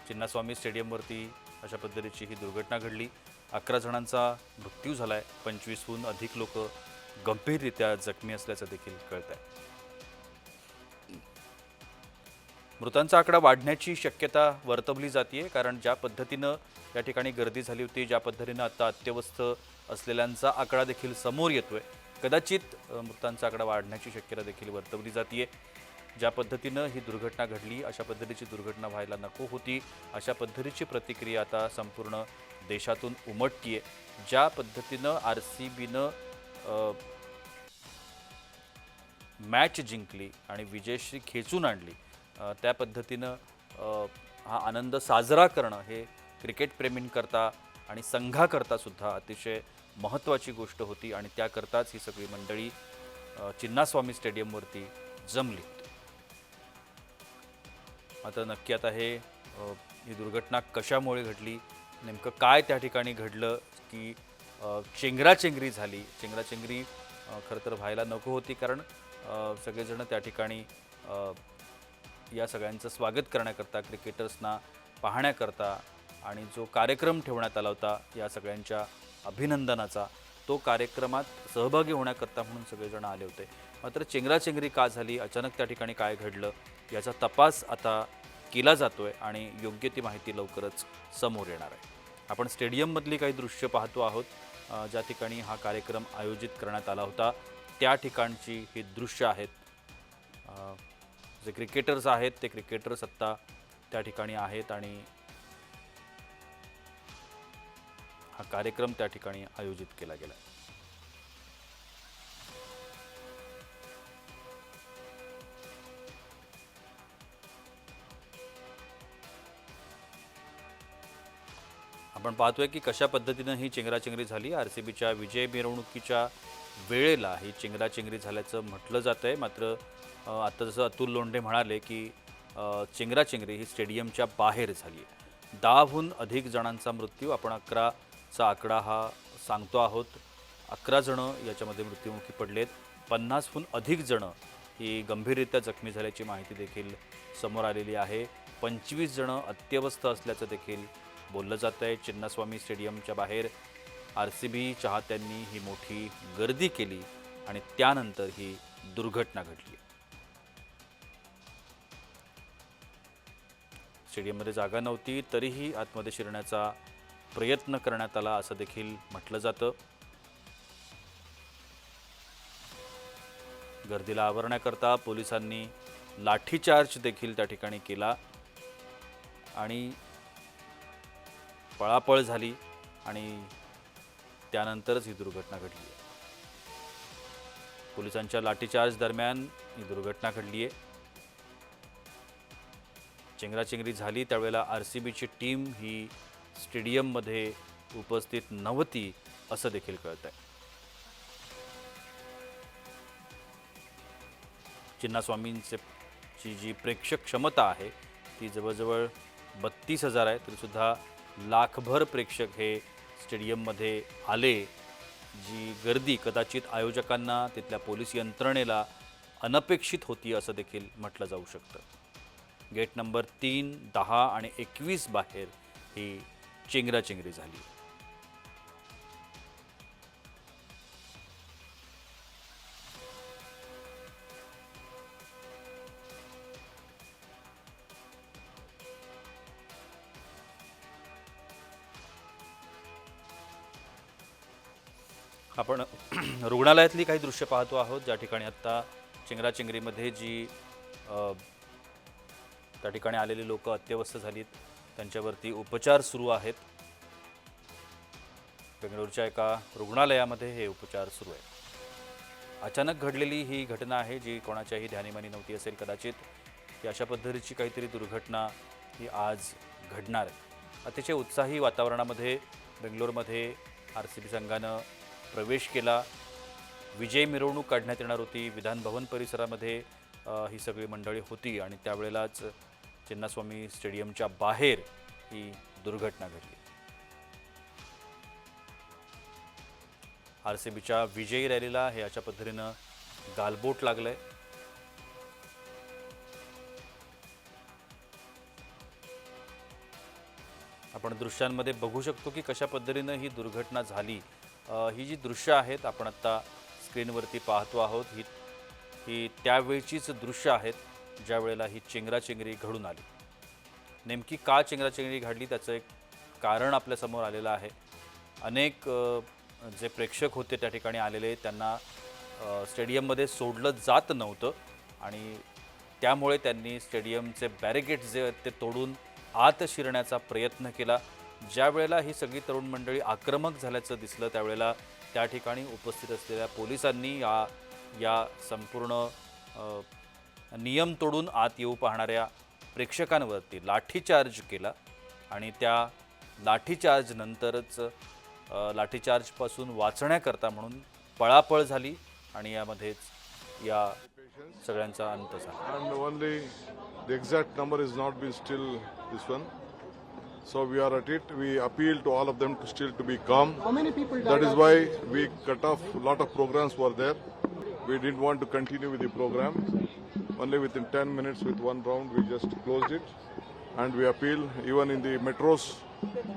चिन्नास्वामी स्टेडियमवरती अशा पद्धतीची ही दुर्घटना घडली. 11 जणांचा मृत्यू झाला आहे. 25हून अधिक लोक गंभीररित्या जखमी असल्याचं देखील कळत आहे. मृतांचा आकडा वाढण्याची शक्यता वर्तवली जाते, कारण ज्या पद्धतीनं या ठिकाणी गर्दी झाली होती, ज्या पद्धतीनं आता अत्यवस्थ असलेल्यांचा आकडा देखील समोर येतोय, कदाचित मृतांचा आकडा वाढण्याची शक्यता देखील वर्तवली जाते. ज्या पद्धतीनं ही दुर्घटना घडली अशा पद्धतीची दुर्घटना व्हायला नको होती, अशा पद्धतीची प्रतिक्रिया आता संपूर्ण देशातून उमटतीये. ज्या पद्धतीनं RCBनं मॅच जिंकली आणि विजयश्री खेचून आणली, त्या पद्धतीनं हा आनंद साजरा करणं हे क्रिकेटप्रेमींकरता आणि संघाकरता सुद्धा अतिशय महत्त्वाची गोष्ट होती आणि त्याकरताच ही सगळी मंडळी चिन्नास्वामी स्टेडियमवरती जमली होती. मात्र नक्की आता ही दुर्घटना कशामुळे घडली, नेमकं काय त्या ठिकाणी घडलं की चेंगराचेंगरी झाली. चेंगराचेंगरी खरं तर व्हायला नको होती, कारण सगळेजण त्या ठिकाणी या सगळ्यांचं स्वागत करण्याकरता, क्रिकेटर्सना पाहण्याकरता आणि जो कार्यक्रम ठेवण्यात आला होता या सगळ्यांच्या अभिनंदनाचा, तो कार्यक्रमात सहभागी होण्याकरता म्हणून सगळेजण आले होते. मात्र चेंगराचेंगरी का झाली, अचानक त्या ठिकाणी काय घडलं, याचा तपास आता केला जातोय आणि योग्य ती माहिती लवकरच समोर येणार आहे. आपण स्टेडियममधली काही दृश्य पाहतो आहोत, ज्या ठिकाणी हा कार्यक्रम आयोजित करण्यात आला होता त्या ठिकाणची ही दृश्य आहेत. जे क्रिकेटर्स आहेत ते क्रिकेटर्स आत्ता त्या ठिकाणी आहेत आणि हा कार्यक्रम त्या ठिकाणी आयोजित केला गेला. आपण पाहतोय की कशा पद्धतीनं ही चेंगराचेंगरी झाली. RCBच्या विजय मिरवणुकीच्या वेळेला ही चेंगराचेंगरी झाल्याचं म्हटलं जात आहे. मात्र आता जसं अतुल लोंढे म्हणाले की चेंगराचेंगरी ही स्टेडियमच्या बाहेर झाली आहे. 10हून अधिक जणांचा मृत्यू, आपण 11चा आकडा हा सांगतो आहोत. 11 जणं याच्यामध्ये मृत्युमुखी पडलेत. 50हून अधिक जणं ही गंभीररित्या जखमी झाल्याची माहिती देखील समोर आलेली आहे. 25 जणं अत्यवस्थ असल्याचं देखील बोललं जात आहे. चिन्नास्वामी स्टेडियमच्या बाहेर RCB चाहत्यांनी ही मोठी गर्दी केली आणि त्यानंतर ही दुर्घटना घडली. स्टेडियममध्ये जागा नव्हती तरीही आतमध्ये शिरण्याचा प्रयत्न करण्यात आला असं देखील म्हटलं जातं. गर्दीला आवरण्याकरता पोलिसांनी लाठीचार्ज देखील त्या ठिकाणी केला आणि पळापळ झाली आणि त्यानंतरच ही दुर्घटना घडली. पोलिसांच्या लाठीचार्ज दरम्यान ही दुर्घटना घडली आहे. चेंगराचेंगरी झाली त्यावेळेला RCBची टीम ही स्टेडियममध्ये उपस्थित नव्हती असं देखील कळतंय. चिन्नास्वामींची जी प्रेक्षक क्षमता आहे ती जवळजवळ 32,000 आहे, तरीसुद्धा लाखभर प्रेक्षक हे स्टेडियममध्ये आले. जी गर्दी कदाचित आयोजकांना, तिथल्या पोलीस यंत्रणेला अनपेक्षित होती असं देखील म्हटलं जाऊ शकतं. गेट नंबर 3, 10 आणि 21 बाहेर ही चेंगराचेंगरी झाली. आपण रुग्णालयातली काही दृश्य पाहतो आहोत, ज्या ठिकाणी आत्ता चेंगराचेंगरीमध्ये जी त्या ठिकाणी आलेली लोक अत्यवस्थ झालीत, त्यांच्यावरती उपचार सुरू आहेत. बेंगळूरच्या एका रुग्णालयामध्ये हे उपचार सुरू आहेत. अचानक घडलेली ही घटना आहे, जी कोणाच्याही ध्यानीमानी नव्हती असेल कदाचित, की अशा पद्धतीची काहीतरी दुर्घटना ही आज घडणार आहे. अतिशय उत्साही वातावरणामध्ये बेंगलोरमध्ये RCB संघानं प्रवेश केला. विजय मिरवणूक काढण्यात येणार होती. विधान भवन परिसरामध्ये ही सगळी मंडळी होती आणि त्यावेळेलाच चिन्नास्वामी स्टेडियमच्या बाहेर ही दुर्घटना घडली. RCBच्या विजयी रॅलीला हे अशा पद्धतीनं गालबोट लागलंय. आपण दृश्यांमध्ये बघू शकतो की कशा पद्धतीनं ही दुर्घटना झाली. ही जी दृश्य आहेत आपण आत्ता स्क्रीनवरती पाहतो आहोत, ही त्यावेळचीच दृश्य आहेत ज्या वेळेला ही चेंगराचेंगरी घडून आली. नेमकी का चेंगराचेंगरी घडली त्याचं एक कारण आपल्यासमोर आलेलं आहे. अनेक जे प्रेक्षक होते त्या ठिकाणी आलेले, त्यांना स्टेडियममध्ये सोडलं जात नव्हतं आणि त्यामुळे त्यांनी स्टेडियमचे बॅरिकेड्स जे आहेत ते तोडून आत शिरण्याचा प्रयत्न केला. ज्या वेळेला ही सगळी तरुण मंडळी आक्रमक झाल्याचं दिसलं त्यावेळेला त्या ठिकाणी उपस्थित असलेल्या पोलिसांनी या संपूर्ण नियम तोडून आत येऊ पाहणाऱ्या प्रेक्षकांवरती लाठीचार्ज केला आणि त्या लाठीचार्जनंतरच लाठीचार्जपासून वाचण्याकरता म्हणून पळापळ झाली आणि यामध्येच या सगळ्यांचा अंत झाला. And only the exact number is not been still this one. So we are at it. We appeal to all of them to still to be calm. How many people died? That is why we cut off a lot of programs were there. We didn't want to continue with the program. Only within 10 minutes with one round we just closed it. And we appeal even in the metros,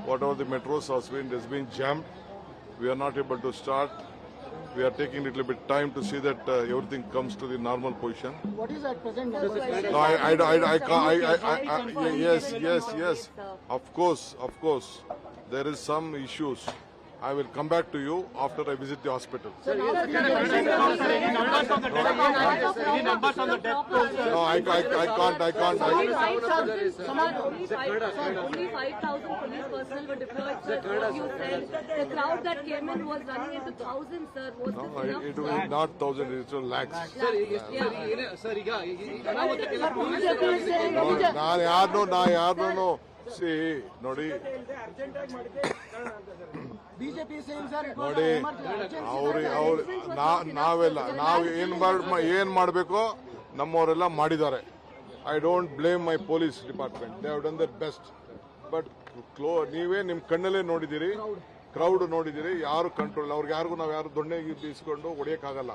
whatever the metros has been jammed. We are not able to start. We are taking a little bit time to see that everything comes to the normal position. What is at present number? No, I can't. Yes. Of course. There is some issues. I will come back to you after I visit the hospital. No, I can't. Only 5,000 police personnel were deployed, sir. What you said, the crowd that came in was running into thousands, sir. Was No, this enough? it was not thousands, it was lakhs. ನಾ ಯಾರನ್ನೂ C ನೋಡಿ BJP is saying, sir, it was ನೋಡಿ an emergency. ನಾವು ಏನ್ ಮಾಡಬೇಕೋ ನಮ್ಮವರೆಲ್ಲ ಮಾಡಿದ್ದಾರೆ. I don't blame my police department, they have done their best. But ನೀವೇ ನಿಮ್ಮ ಕಣ್ಣಲ್ಲೇ ನೋಡಿದ್ದೀರಿ, ಕ್ರೌಡ್ ನೋಡಿದ್ದೀರಿ, ಯಾರು ಕಂಟ್ರೋಲ್, ಅವ್ರಿಗೆ ಯಾರಿಗೂ ನಾವು ಯಾರು ದೊಣ್ಣೆಗೆ ಇಸ್ಕೊಂಡು ಹೊಡೆಯೋಕ್ಕಾಗಲ್ಲ,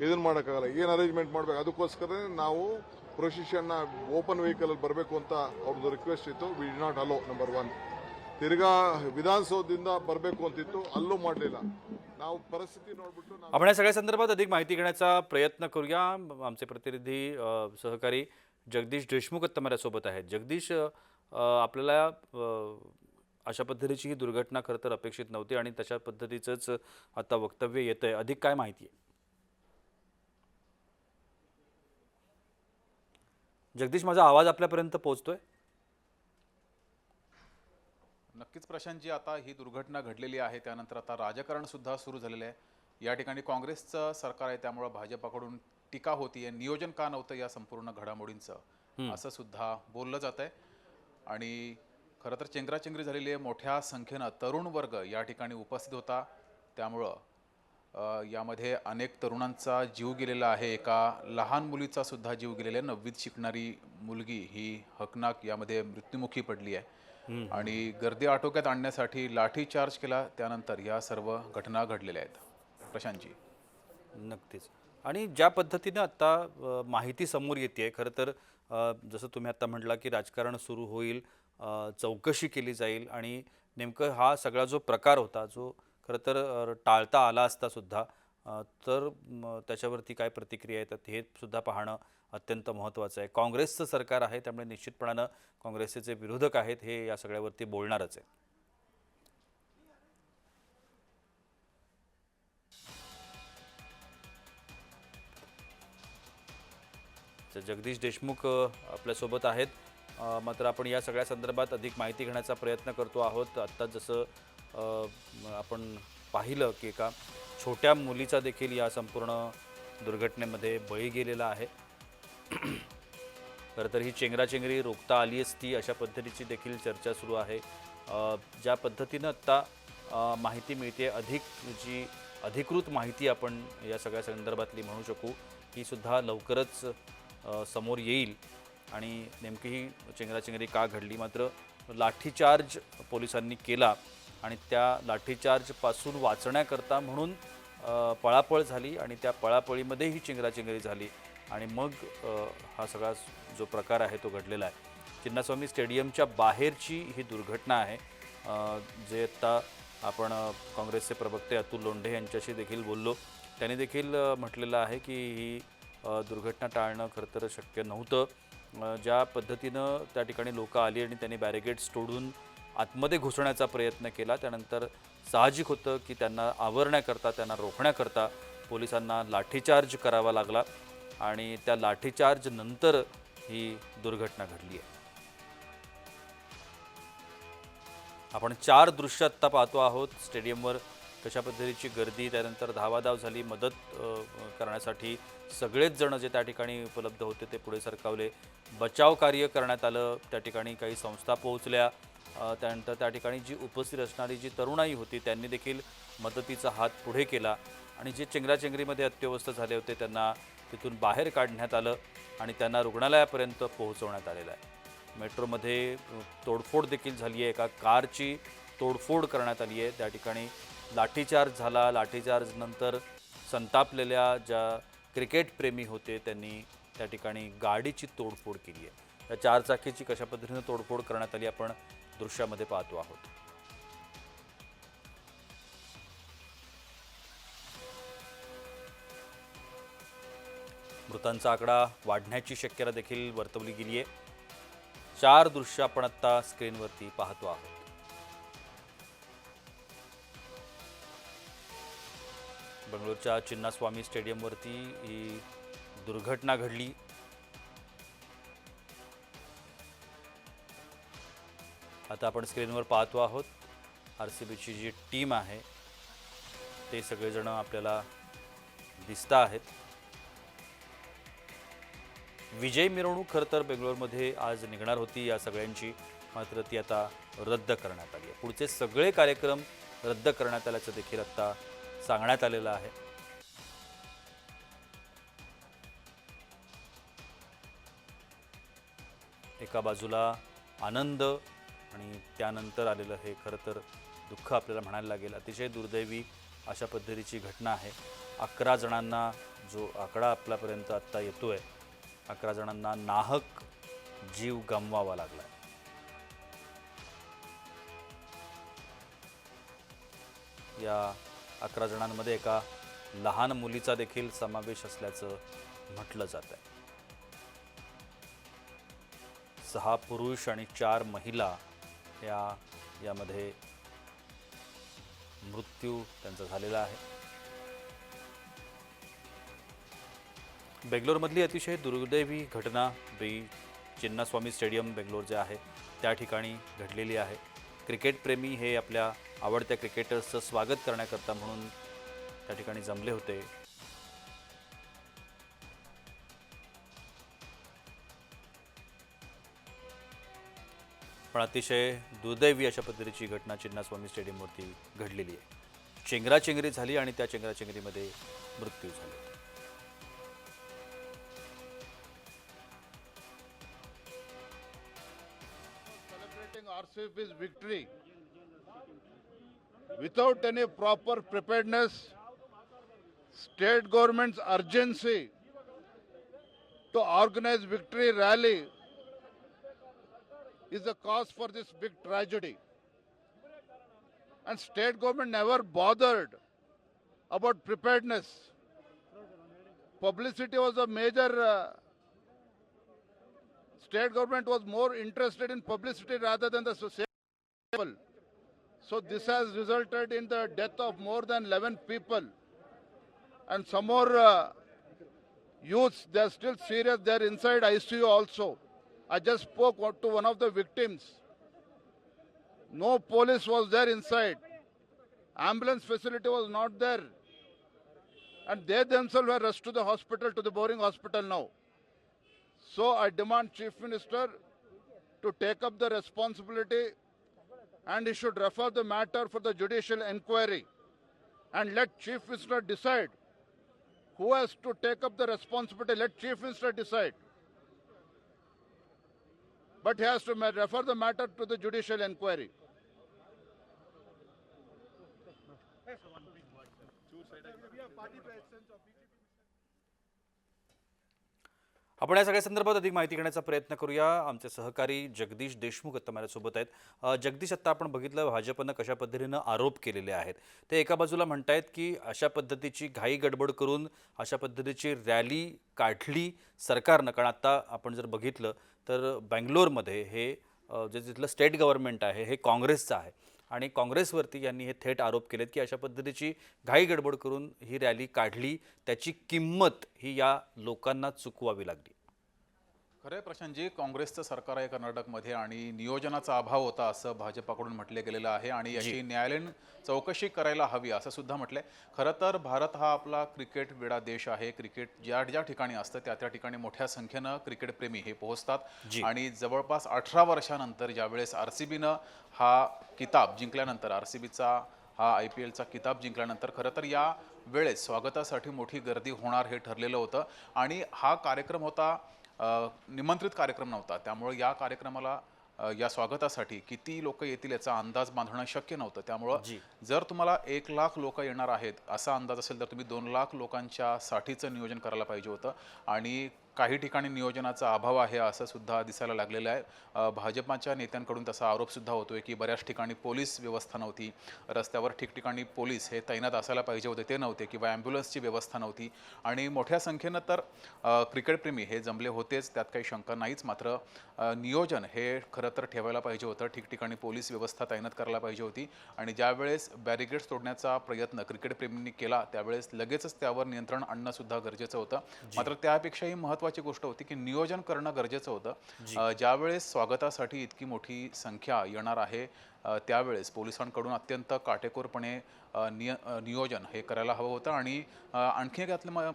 ಇದನ್ನ ಮಾಡೋಕ್ಕಾಗಲ್ಲ. ಏನು ಅರೇಂಜ್ಮೆಂಟ್ ಮಾಡಬೇಕು, ಅದಕ್ಕೋಸ್ಕರ ನಾವು ಪ್ರೊಸೆಷನ್ನ ಓಪನ್ ವೆಹಿಕಲ್ ಬರಬೇಕು ಅಂತ ಅವ್ರದ್ದು ರಿಕ್ವೆಸ್ಟ್ ಇತ್ತು. We do not allow number 1. ತಿರ್ಗಾ ವಿಧಾನಸೌಧದಿಂದ ಬರಬೇಕು ಅಂತಿತ್ತು, ಅಲ್ಲೂ ಮಾಡಲಿಲ್ಲ. ನಾವು ಪರಿಸ್ಥಿತಿ ನೋಡ್ಬಿಟ್ಟು आपण या सगळ्या संदर्भात अधिक माहिती घेण्याचा प्रयत्न करूया. आमचे प्रतिनिधी सहकारी जगदीश देशमुख आता माझ्यासोबत आहेत. जगदीश, आपल्याला अशा पद्धतीची ही दुर्घटना खरं तर अपेक्षित नव्हती आणि तशा पद्धतीचंच आता वक्तव्य येतंय. अधिक काय माहिती आहे? जगदीश, माझा आवाज आपल्यापर्यंत पोहोचतोय? नक्कीच प्रशांतजी, आता ही दुर्घटना घडलेली आहे त्यानंतर आता राजकारण सुद्धा सुरू झालेलं आहे. या ठिकाणी काँग्रेसचं सरकार आहे त्यामुळे भाजपाकडून टीका होतीये, नियोजन का नव्हतं या संपूर्ण घडामोडींचं असं सुद्धा बोललं जात आहे. आणि खरं तर चेंगराचेंगरी झालेली आहे. मोठ्या संख्येनं तरुण वर्ग या ठिकाणी उपस्थित होता, त्यामुळं यामध्ये अनेक तरुणांचा जीव गेलेला आहे. एका लहान मुलीचा सुद्धा जीव गेलेला आहे. 9वीत शिकणारी मुलगी ही हकनाक यामध्ये मृत्युमुखी पडली आहे. आणि गर्दी आटोक्यात आणण्यासाठी लाठीचार्ज केला, त्यानंतर या सर्व घटना घडलेल्या आहेत. प्रशांतजी, नक्कीच. आणि ज्या पद्धतीनं आता माहिती समोर येते, खरं तर जसं तुम्ही आता म्हटला की राजकारण सुरू होईल, चौकशी केली जाईल आणि नेमकं हा सगळा जो प्रकार होता, जो खरं तर टाळता आला असता सुद्धा, तर त्याच्यावरती काय प्रतिक्रिया येतात हे सुद्धा पाहणं अत्यंत महत्त्वाचं आहे. काँग्रेसचं सरकार आहे त्यामुळे निश्चितपणानं काँग्रेसचे जे विरोधक आहेत हे या सगळ्यावरती बोलणारच आहे. जगदीश देशमुख आपल्यासोबत आहेत. मात्र आपण या सगळ्या संदर्भात अधिक माहिती घेण्याचा प्रयत्न करतो आहोत. आत्ता जसं आपण पाहिलं की एका छोट्या मुलीचा देखील या संपूर्ण दुर्घटनेमध्ये बळी गेलेला आहे. खरं तर ही चेंगराचेंगरी रोखता आली असती अशा पद्धतीची देखील चर्चा सुरू आहे. ज्या पद्धतीनं आत्ता माहिती मिळते, जी अधिकृत माहिती आपण या सगळ्या संदर्भातली म्हणू शकू, ही सुद्धा लवकरच समोर येईल. आणि नेमकी ही चेंगराचेंगरी का घडली, मात्र लाठीचार्ज पोलिसांनी केला आणि त्या लाठीचार्जपासून वाचण्याकरता म्हणून पळापळ झाली आणि त्या पळापळीमध्ये ही चेंगराचेंगरी झाली आणि मग हा सगळा जो प्रकार आहे तो घडलेला आहे. चिन्नास्वामी स्टेडियमच्या बाहेरची ही दुर्घटना आहे. जे आत्ता आपण काँग्रेसचे प्रवक्ते अतुल लोंढे यांच्याशी देखील बोललो, त्यांनी देखील म्हटलेलं आहे की ही दुर्घटना टाळणं खरं तर शक्य नव्हतं. ज्या पद्धतीनं त्या ठिकाणी लोक आली आणि त्यांनी बॅरिकेड्स तोडून आतमध्ये घुसण्याचा प्रयत्न केला, त्यानंतर साहजिक होतं की त्यांना आवरण्याकरता, त्यांना रोखण्याकरता पोलिसांना लाठीचार्ज करावा लागला आणि त्या लाठीचार्ज नंतर ही दुर्घटना घडली आहे. आपण 4 दृश्य आत्ता पाहतो आहोत. स्टेडियमवर कशा पद्धतीची गर्दी, त्यानंतर धावाधाव झाली, मदत करण्यासाठी सगळेच जण जे त्या ठिकाणी उपलब्ध होते ते पुढे सरकावले. बचाव कार्य करण्यात आलं. त्या ठिकाणी काही संस्था पोहोचल्या. त्यानंतर त्या ठिकाणी जी उपस्थित असणारी जी तरुणाई होती त्यांनी देखील मदतीचा हात पुढे केला आणि जे चेंगराचेंगरीमध्ये अत्यवस्थ झाले होते त्यांना तिथून बाहेर काढण्यात आलं आणि त्यांना रुग्णालयापर्यंत पोहोचवण्यात आलेलं आहे. मेट्रोमध्ये तोडफोड देखील झाली आहे. एका कारची तोडफोड करण्यात आली आहे. त्या ठिकाणी लाठीचार्ज झाला. लाठीचार्ज नंतर संतापलेल्या ज्या क्रिकेटप्रेमी होते त्यांनी त्या ठिकाणी गाडीची तोडफोड केली आहे. त्या 4 चाकीची कशा पद्धतीनं तोडफोड करण्यात आली आपण दृश्यामध्ये पाहतो आहोत. मृतांचा आकडा वाढण्याची शक्यता देखील वर्तवली गेली आहे. 4 दृश्य आपण आता स्क्रीनवरती पाहतो आहोत. बंगळूरच्या चिन्नास्वामी स्टेडियमवरती ही दुर्घटना घडली. आता आपण स्क्रीनवर पाहतो आहोत RCBची जी टीम आहे ते सगळेजण आपल्याला दिसत आहेत. विजय मिरवणूक खरं तर बेंगलोरमध्ये आज निघणार होती या सगळ्यांची, मात्र ती आता रद्द करण्यात आली आहे. पुढचे सगळे कार्यक्रम रद्द करण्यात आल्याचं देखील आता सांगण्यात आलेलं आहे. एका बाजूला आनंद आणि त्यानंतर आलेलं हे खरं तर दुःख आपल्याला म्हणायला लागेल. अतिशय दुर्दैवी अशा पद्धतीची घटना आहे. 11 जणांना जो आकडा आपल्यापर्यंत आत्ता येतोय, 11 जणांना नाहक जीव गमवावा लागला. या 11 जणांमध्ये एका लहान मुलीचा देखील समावेश असल्याचं म्हटलं जात आहे. 6 पुरुष आणि 4 महिला यामध्ये मृत्यू त्यांचा झालेला आहे. बेंगलोरमधली अतिशय दुर्दैवी घटना चिन्नास्वामी स्टेडियम बेंगलोर जे आहे त्या ठिकाणी घडलेली आहे. क्रिकेटप्रेमी हे आपल्या आवडत्या क्रिकेटर्सचं स्वागत करण्याकरता म्हणून त्या ठिकाणी जमले होते. पण अतिशय दुर्दैवी अशा पद्धतीची घटना चिन्नास्वामी स्टेडियमवरती घडलेली आहे. चेंगराचेंगरी झाली आणि त्या चेंगराचेंगरीमध्ये मृत्यू झाला. RCB's victory without any proper preparedness, state government's urgency to organize victory rally is the cause for this big tragedy. And state government never bothered about preparedness. Publicity was a major state government was more interested in publicity rather than the safety level. So this has resulted in the death of more than 11 people. And some more youths, they are still serious, they are inside ICU also. I just spoke to one of the victims. No police was there inside. Ambulance facility was not there. And they themselves were rushed to the hospital, to the Boring Hospital now. So I demand Chief Minister to take up the responsibility and he should refer the matter for the judicial inquiry and let Chief Minister decide who has to take up the responsibility. Let Chief Minister decide. But he has to refer the matter to the judicial inquiry. आपण या सगळ्या संदर्भात अधिक माहिती घेण्याचा प्रयत्न करूया. आमचे सहकारी जगदीश देशमुख आता माझ्यासोबत आहेत. जगदीश, आता आपण बघितलं भाजपनं कशा पद्धतीनं आरोप केलेले आहेत. ते एका बाजूला म्हणतायत की अशा पद्धतीची घाई गडबड करून अशा पद्धतीची रॅली काढली सरकारनं. कारण आता आपण जर बघितलं तर बेंगलोरमध्ये हे जे तिथलं स्टेट गव्हर्नमेंट आहे हे काँग्रेसचं आहे आणि काँग्रेसवरती यांनी हे थेट आरोप केलेत की अशा पद्धतीची घाई गडबड करून ही रॅली काढली, त्याची किंमत ही या लोकांना चुकवावी लागली. खरं आहे प्रशांतजी, काँग्रेसचं सरकार आहे कर्नाटकमध्ये आणि नियोजनाचा अभाव होता असं भाजपाकडून म्हटलं गेलेलं आहे आणि याची न्यायालयीन चौकशी करायला हवी असं सुद्धा म्हटलंय. खरं तर भारत हा आपला क्रिकेट वेडा देश आहे. क्रिकेट ज्या ज्या ठिकाणी असतं त्या ठिकाणी मोठ्या संख्येनं क्रिकेटप्रेमी हे पोहोचतात आणि जवळपास 18 वर्षानंतर ज्यावेळेस RCBनं हा किताब जिंकल्यानंतर, RCBचा हा IPLचा किताब जिंकल्यानंतर खरं तर या वेळेस स्वागतासाठी मोठी गर्दी होणार हे ठरलेलं होतं आणि हा कार्यक्रम होता निमंत्रित कार्यक्रम नव्हता. त्यामुळे या कार्यक्रमाला या स्वागतासाठी किती लोक येतील याचा अंदाज बांधणं शक्य नव्हतं. त्यामुळं जर तुम्हाला 1 लाख लोक येणार आहेत असा अंदाज असेल तर तुम्ही 2 लाख लोकांच्या साठीचं नियोजन करायला पाहिजे होतं आणि काही ठिकाणी नियोजनाचा अभाव आहे असं सुद्धा दिसायला लागलेलं आहे. भाजपाच्या नेत्यांकडून तसा आरोप सुद्धा होतोय की बऱ्याच ठिकाणी पोलीस व्यवस्था नव्हती, रस्त्यावर ठिकठिकाणी पोलीस हे तैनात असायला पाहिजे होते ते नव्हते किंवा ॲम्ब्युलन्सची व्यवस्था नव्हती आणि मोठ्या संख्येनं तर क्रिकेटप्रेमी हे जमले होतेच, त्यात काही शंका नाहीच. मात्र नियोजन हे खरं तर ठेवायला पाहिजे होतं, ठिकठिकाणी पोलीस व्यवस्था तैनात करायला पाहिजे होती आणि ज्यावेळेस बॅरिकेड्स तोडण्याचा प्रयत्न क्रिकेटप्रेमींनी केला त्यावेळेस लगेचच त्यावर नियंत्रण आणणं सुद्धा गरजेचं होतं. मात्र त्यापेक्षाही महत्त्वाची गोष्ट होती की नियोजन करणं गरजेचं होतं. ज्यावेळेस स्वागतासाठी इतकी मोठी संख्या येणार आहे त्यावेळेस पोलिसांकडून अत्यंत काटेकोरपणे नियोजन हे करायला हवं होतं आणि आणखी एक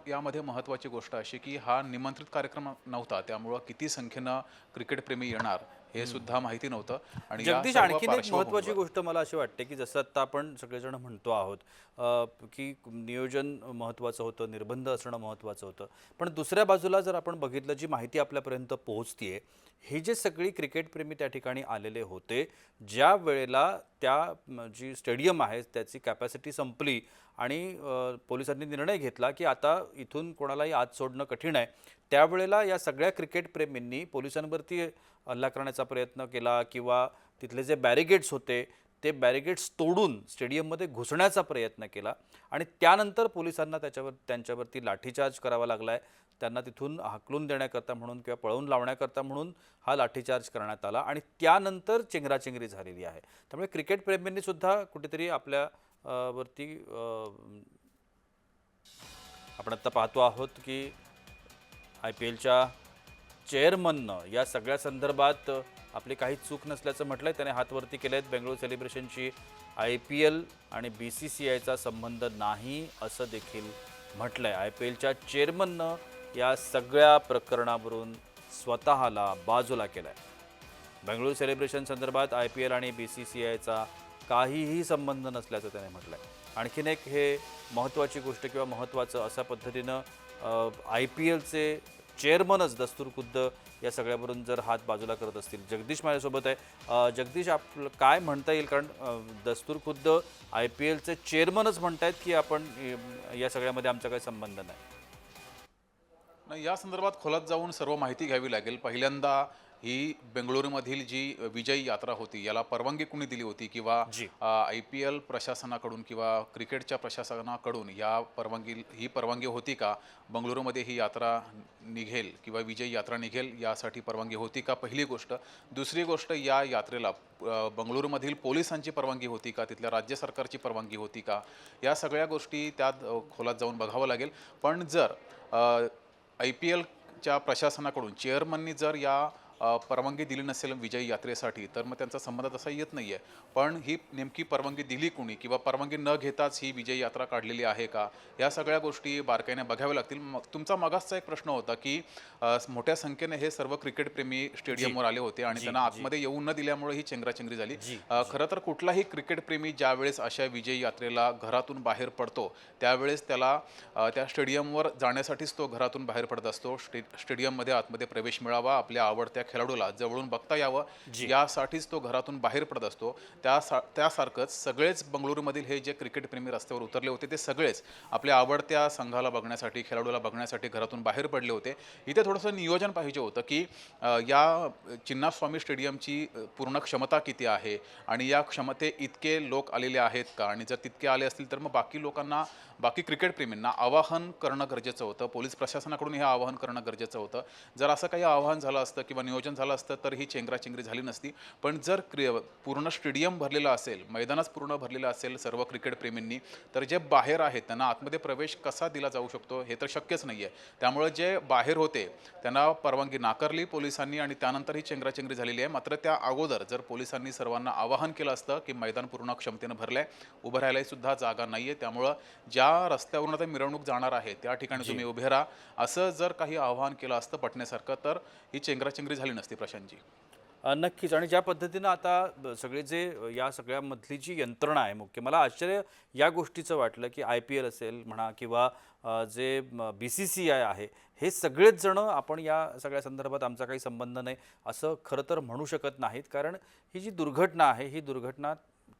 यामध्ये महत्त्वाची गोष्ट अशी की हा निमंत्रित कार्यक्रम नव्हता, त्यामुळं किती संख्येनं क्रिकेटप्रेमी येणार हे सुद्धा माहिती नव्हतं. आणि जगदीश, आणखी एक महत्त्वाची गोष्ट मला अशी वाटते की जसं आता आपण सगळेजण म्हणतो आहोत की नियोजन महत्त्वाचं होतं, निर्बंध असणं महत्त्वाचं होतं, पण दुसऱ्या बाजूला जर आपण बघितलं जी माहिती आपल्यापर्यंत पोहोचतीये, हे जे सगळी क्रिकेटप्रेमी त्या ठिकाणी आलेले होते, ज्या वेळेला त्या जी स्टेडियम आहे त्याची कॅपॅसिटी संपली आणि पोलिसांनी निर्णय घेतला की आता इथून कोणालाही आत सोडणं कठीण आहे, त्यावेळेला या सगळ्या क्रिकेटप्रेमींनी पोलिसांवरती हल्ला करण्याचा प्रयत्न केला किंवा तिथले जे बॅरिगेड्स होते ते बॅरिगेड्स तोडून स्टेडियममध्ये घुसण्याचा प्रयत्न केला आणि त्यानंतर पोलिसांना त्यांच्यावरती लाठीचार्ज करावा लागला आहे. त्यांना तिथून हाकलून देण्याकरता म्हणून किंवा पळवून लावण्याकरता म्हणून हा लाठीचार्ज करण्यात आला आणि त्यानंतर चेंगराचेंगरी झालेली आहे. त्यामुळे क्रिकेटप्रेमींनी सुद्धा कुठेतरी आपल्या वरती आपण आता पाहतो आहोत की IPLच्या चेअरमननं या सगळ्या संदर्भात आपली काही चूक नसल्याचं म्हटलंय. त्याने हातवरती केलेत. बेंगळुरू सेलिब्रेशनची IPL आणि BCCIचा संबंध नाही असं देखील म्हटलंय. IPLच्या चेअरमननं या सगळ्या प्रकरणावरून स्वतःला बाजूला केलंय. बेंगळुरू सेलिब्रेशन संदर्भात IPL आणि BCCIचा काहीही संबंध नसल्याचं त्याने म्हटलंय. आणखीन एक हे महत्त्वाची गोष्ट किंवा महत्त्वाचं अशा पद्धतीनं IPLचे चेअरमनच दस्तूरखुद्द या सगळ्यावरून जर हात बाजूला करत असतील. जगदीश माझ्यासोबत आहे. जगदीश, आपलं काय म्हणता येईल, कारण दस्तूरखुद्द IPLचे चेअरमनच म्हणतायत की आपण या सगळ्यामध्ये आमचा काही संबंध नाही. या संदर्भात खोलात जाऊन सर्व माहिती घ्यावी लागेल. पहिल्यांदा ही बेंगळुरूमधील जी विजयी यात्रा होती याला परवानगी कुणी दिली होती किंवा IPL प्रशासनाकडून किंवा क्रिकेटच्या प्रशासनाकडून ही परवानगी होती का? बंगळुरूमध्ये ही यात्रा निघेल किंवा विजयी यात्रा निघेल यासाठी परवानगी होती का? पहिली गोष्ट. दुसरी गोष्ट, या यात्रेला बंगळुरूमधील पोलिसांची परवानगी होती का? तिथल्या राज्य सरकारची परवानगी होती का? या सगळ्या गोष्टी त्यात खोलात जाऊन बघावं लागेल. पण जर IPLच्या प्रशासनाकडून चेअरमननी जर या परवानगी दिली नसेल विजयी यात्रेसाठी तर मग त्यांचा संबंध तसा येत नाही आहे. पण ही नेमकी परवानगी दिली कुणी किंवा परवानगी न घेताच ही विजयी यात्रा काढलेली आहे का? या सगळ्या गोष्टी बारकाईने बघाव्या लागतील. तुमचा मागासचा एक प्रश्न होता की मोठ्या संख्येने हे सर्व क्रिकेटप्रेमी स्टेडियमवर आले होते आणि त्यांना आतमध्ये येऊ न दिल्यामुळे ही चेंगराचेंगरी झाली. खरं तर कुठलाही क्रिकेटप्रेमी ज्यावेळेस अशा विजयी यात्रेला घरातून बाहेर पडतो त्यावेळेस त्याला त्या स्टेडियमवर जाण्यासाठीच तो घरातून बाहेर पडत असतो. स्टेडियममध्ये आतमध्ये प्रवेश मिळावा, आपल्या आवडत्या खेळाडूला जवळून बघता यावं यासाठीच तो घरातून बाहेर पडत असतो. त्यासारखंच सगळेच बंगळुरूमधील हे जे क्रिकेटप्रेमी रस्त्यावर उतरले होते ते सगळेच आपल्या आवडत्या संघाला बघण्यासाठी, खेळाडूला बघण्यासाठी घरातून बाहेर पडले होते. इथे थोडंसं नियोजन पाहिजे होतं की या चिन्नास्वामी स्टेडियमची पूर्ण क्षमता किती आहे आणि या क्षमते इतके लोक आलेले आहेत का? आणि जर तितके आले असतील तर मग बाकी क्रिकेटप्रेमींना आवाहन करणं गरजेचं होतं. पोलीस प्रशासनाकडून हे आवाहन करणं गरजेचं होतं. जर असं काही आवाहन झालं असतं किंवा नियोजन झालं असतं तर ही चेंगराचेंगरी झाली नसती. पण जर पूर्ण स्टेडियम भरलेलं असेल, मैदानच पूर्ण भरलेलं असेल सर्व क्रिकेटप्रेमींनी, तर जे बाहेर आहेत त्यांना आतमध्ये प्रवेश कसा दिला जाऊ शकतो हे तर शक्यच नाही आहे. त्यामुळे जे बाहेर होते त्यांना परवानगी नाकारली पोलिसांनी आणि त्यानंतर ही चेंगराचेंगरी झालेली आहे. मात्र त्या अगोदर जर पोलिसांनी सर्वांना आवाहन केलं असतं की मैदान पूर्ण क्षमतेनं भरलंय, उभं राहायला सुद्धा जागा नाहीये, त्यामुळं ज्या रस्त्यावरून आता मिरवणूक जाणार आहे त्या ठिकाणी तुम्ही उभे राहा असं जर काही आवाहन केलं असतं पटण्यासारखं, तर ही चेंगराचेंगरी झाली नसती प्रशांतजी. नक्कीच. आणि ज्या पद्धतीनं आता सगळे जे या सगळ्यामधली जी यंत्रणा आहे मुख्य, मला आश्चर्य या गोष्टीचं वाटलं की IPL असेल म्हणा किंवा जे BCCI आहे, हे सगळेच जण आपण या सगळ्या संदर्भात आमचा काही संबंध नाही असं खरं तर म्हणू शकत नाहीत. कारण ही जी दुर्घटना आहे, ही दुर्घटना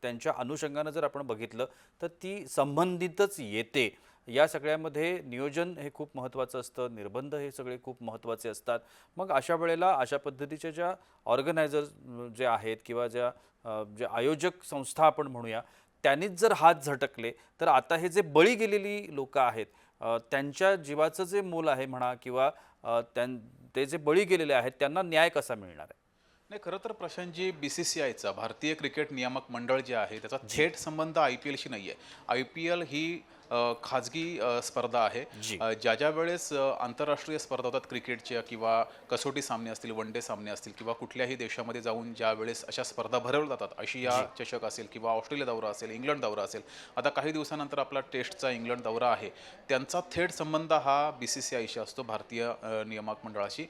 त्यांच्या अनुषंगानं जर आपण बघितलं तर ती संबंधितच येते. या सगळ्यामध्ये नियोजन हे खूप महत्त्वाचं असतं, निर्बंध हे सगळे खूप महत्त्वाचे असतात. मग अशा वेळेला अशा पद्धतीच्या ज्या ऑर्गनायझर्स जे आहेत किंवा जे आयोजक संस्था आपण म्हणूया, त्यांनीच जर हात झटकले तर आता हे जे बळी गेलेली लोक आहेत, त्यांच्या जीवाचं जे मोल आहे म्हणा किंवा ते जे बळी गेलेले आहेत त्यांना न्याय कसा मिळणार आहे? नाही, खरं तर प्रशांतजी BCCIचा भारतीय क्रिकेट नियामक मंडळ जे आहे त्याचा थेट संबंध IPLशी नाही आहे. IPL ही खाजगी स्पर्धा आहे. ज्या वेळेस आंतरराष्ट्रीय स्पर्धा होतात क्रिकेटच्या किंवा कसोटी सामने असतील, वन डे सामने असतील किंवा कुठल्याही देशामध्ये जाऊन ज्या वेळेस अशा स्पर्धा भरवल्या जातात, आशिया चषक असेल किंवा ऑस्ट्रेलिया दौरा असेल, इंग्लंड दौरा असेल, आता काही दिवसानंतर आपला टेस्टचा इंग्लंड दौरा आहे, त्यांचा थेट संबंध हा BCCIशी असतो, भारतीय नियामक मंडळाशी.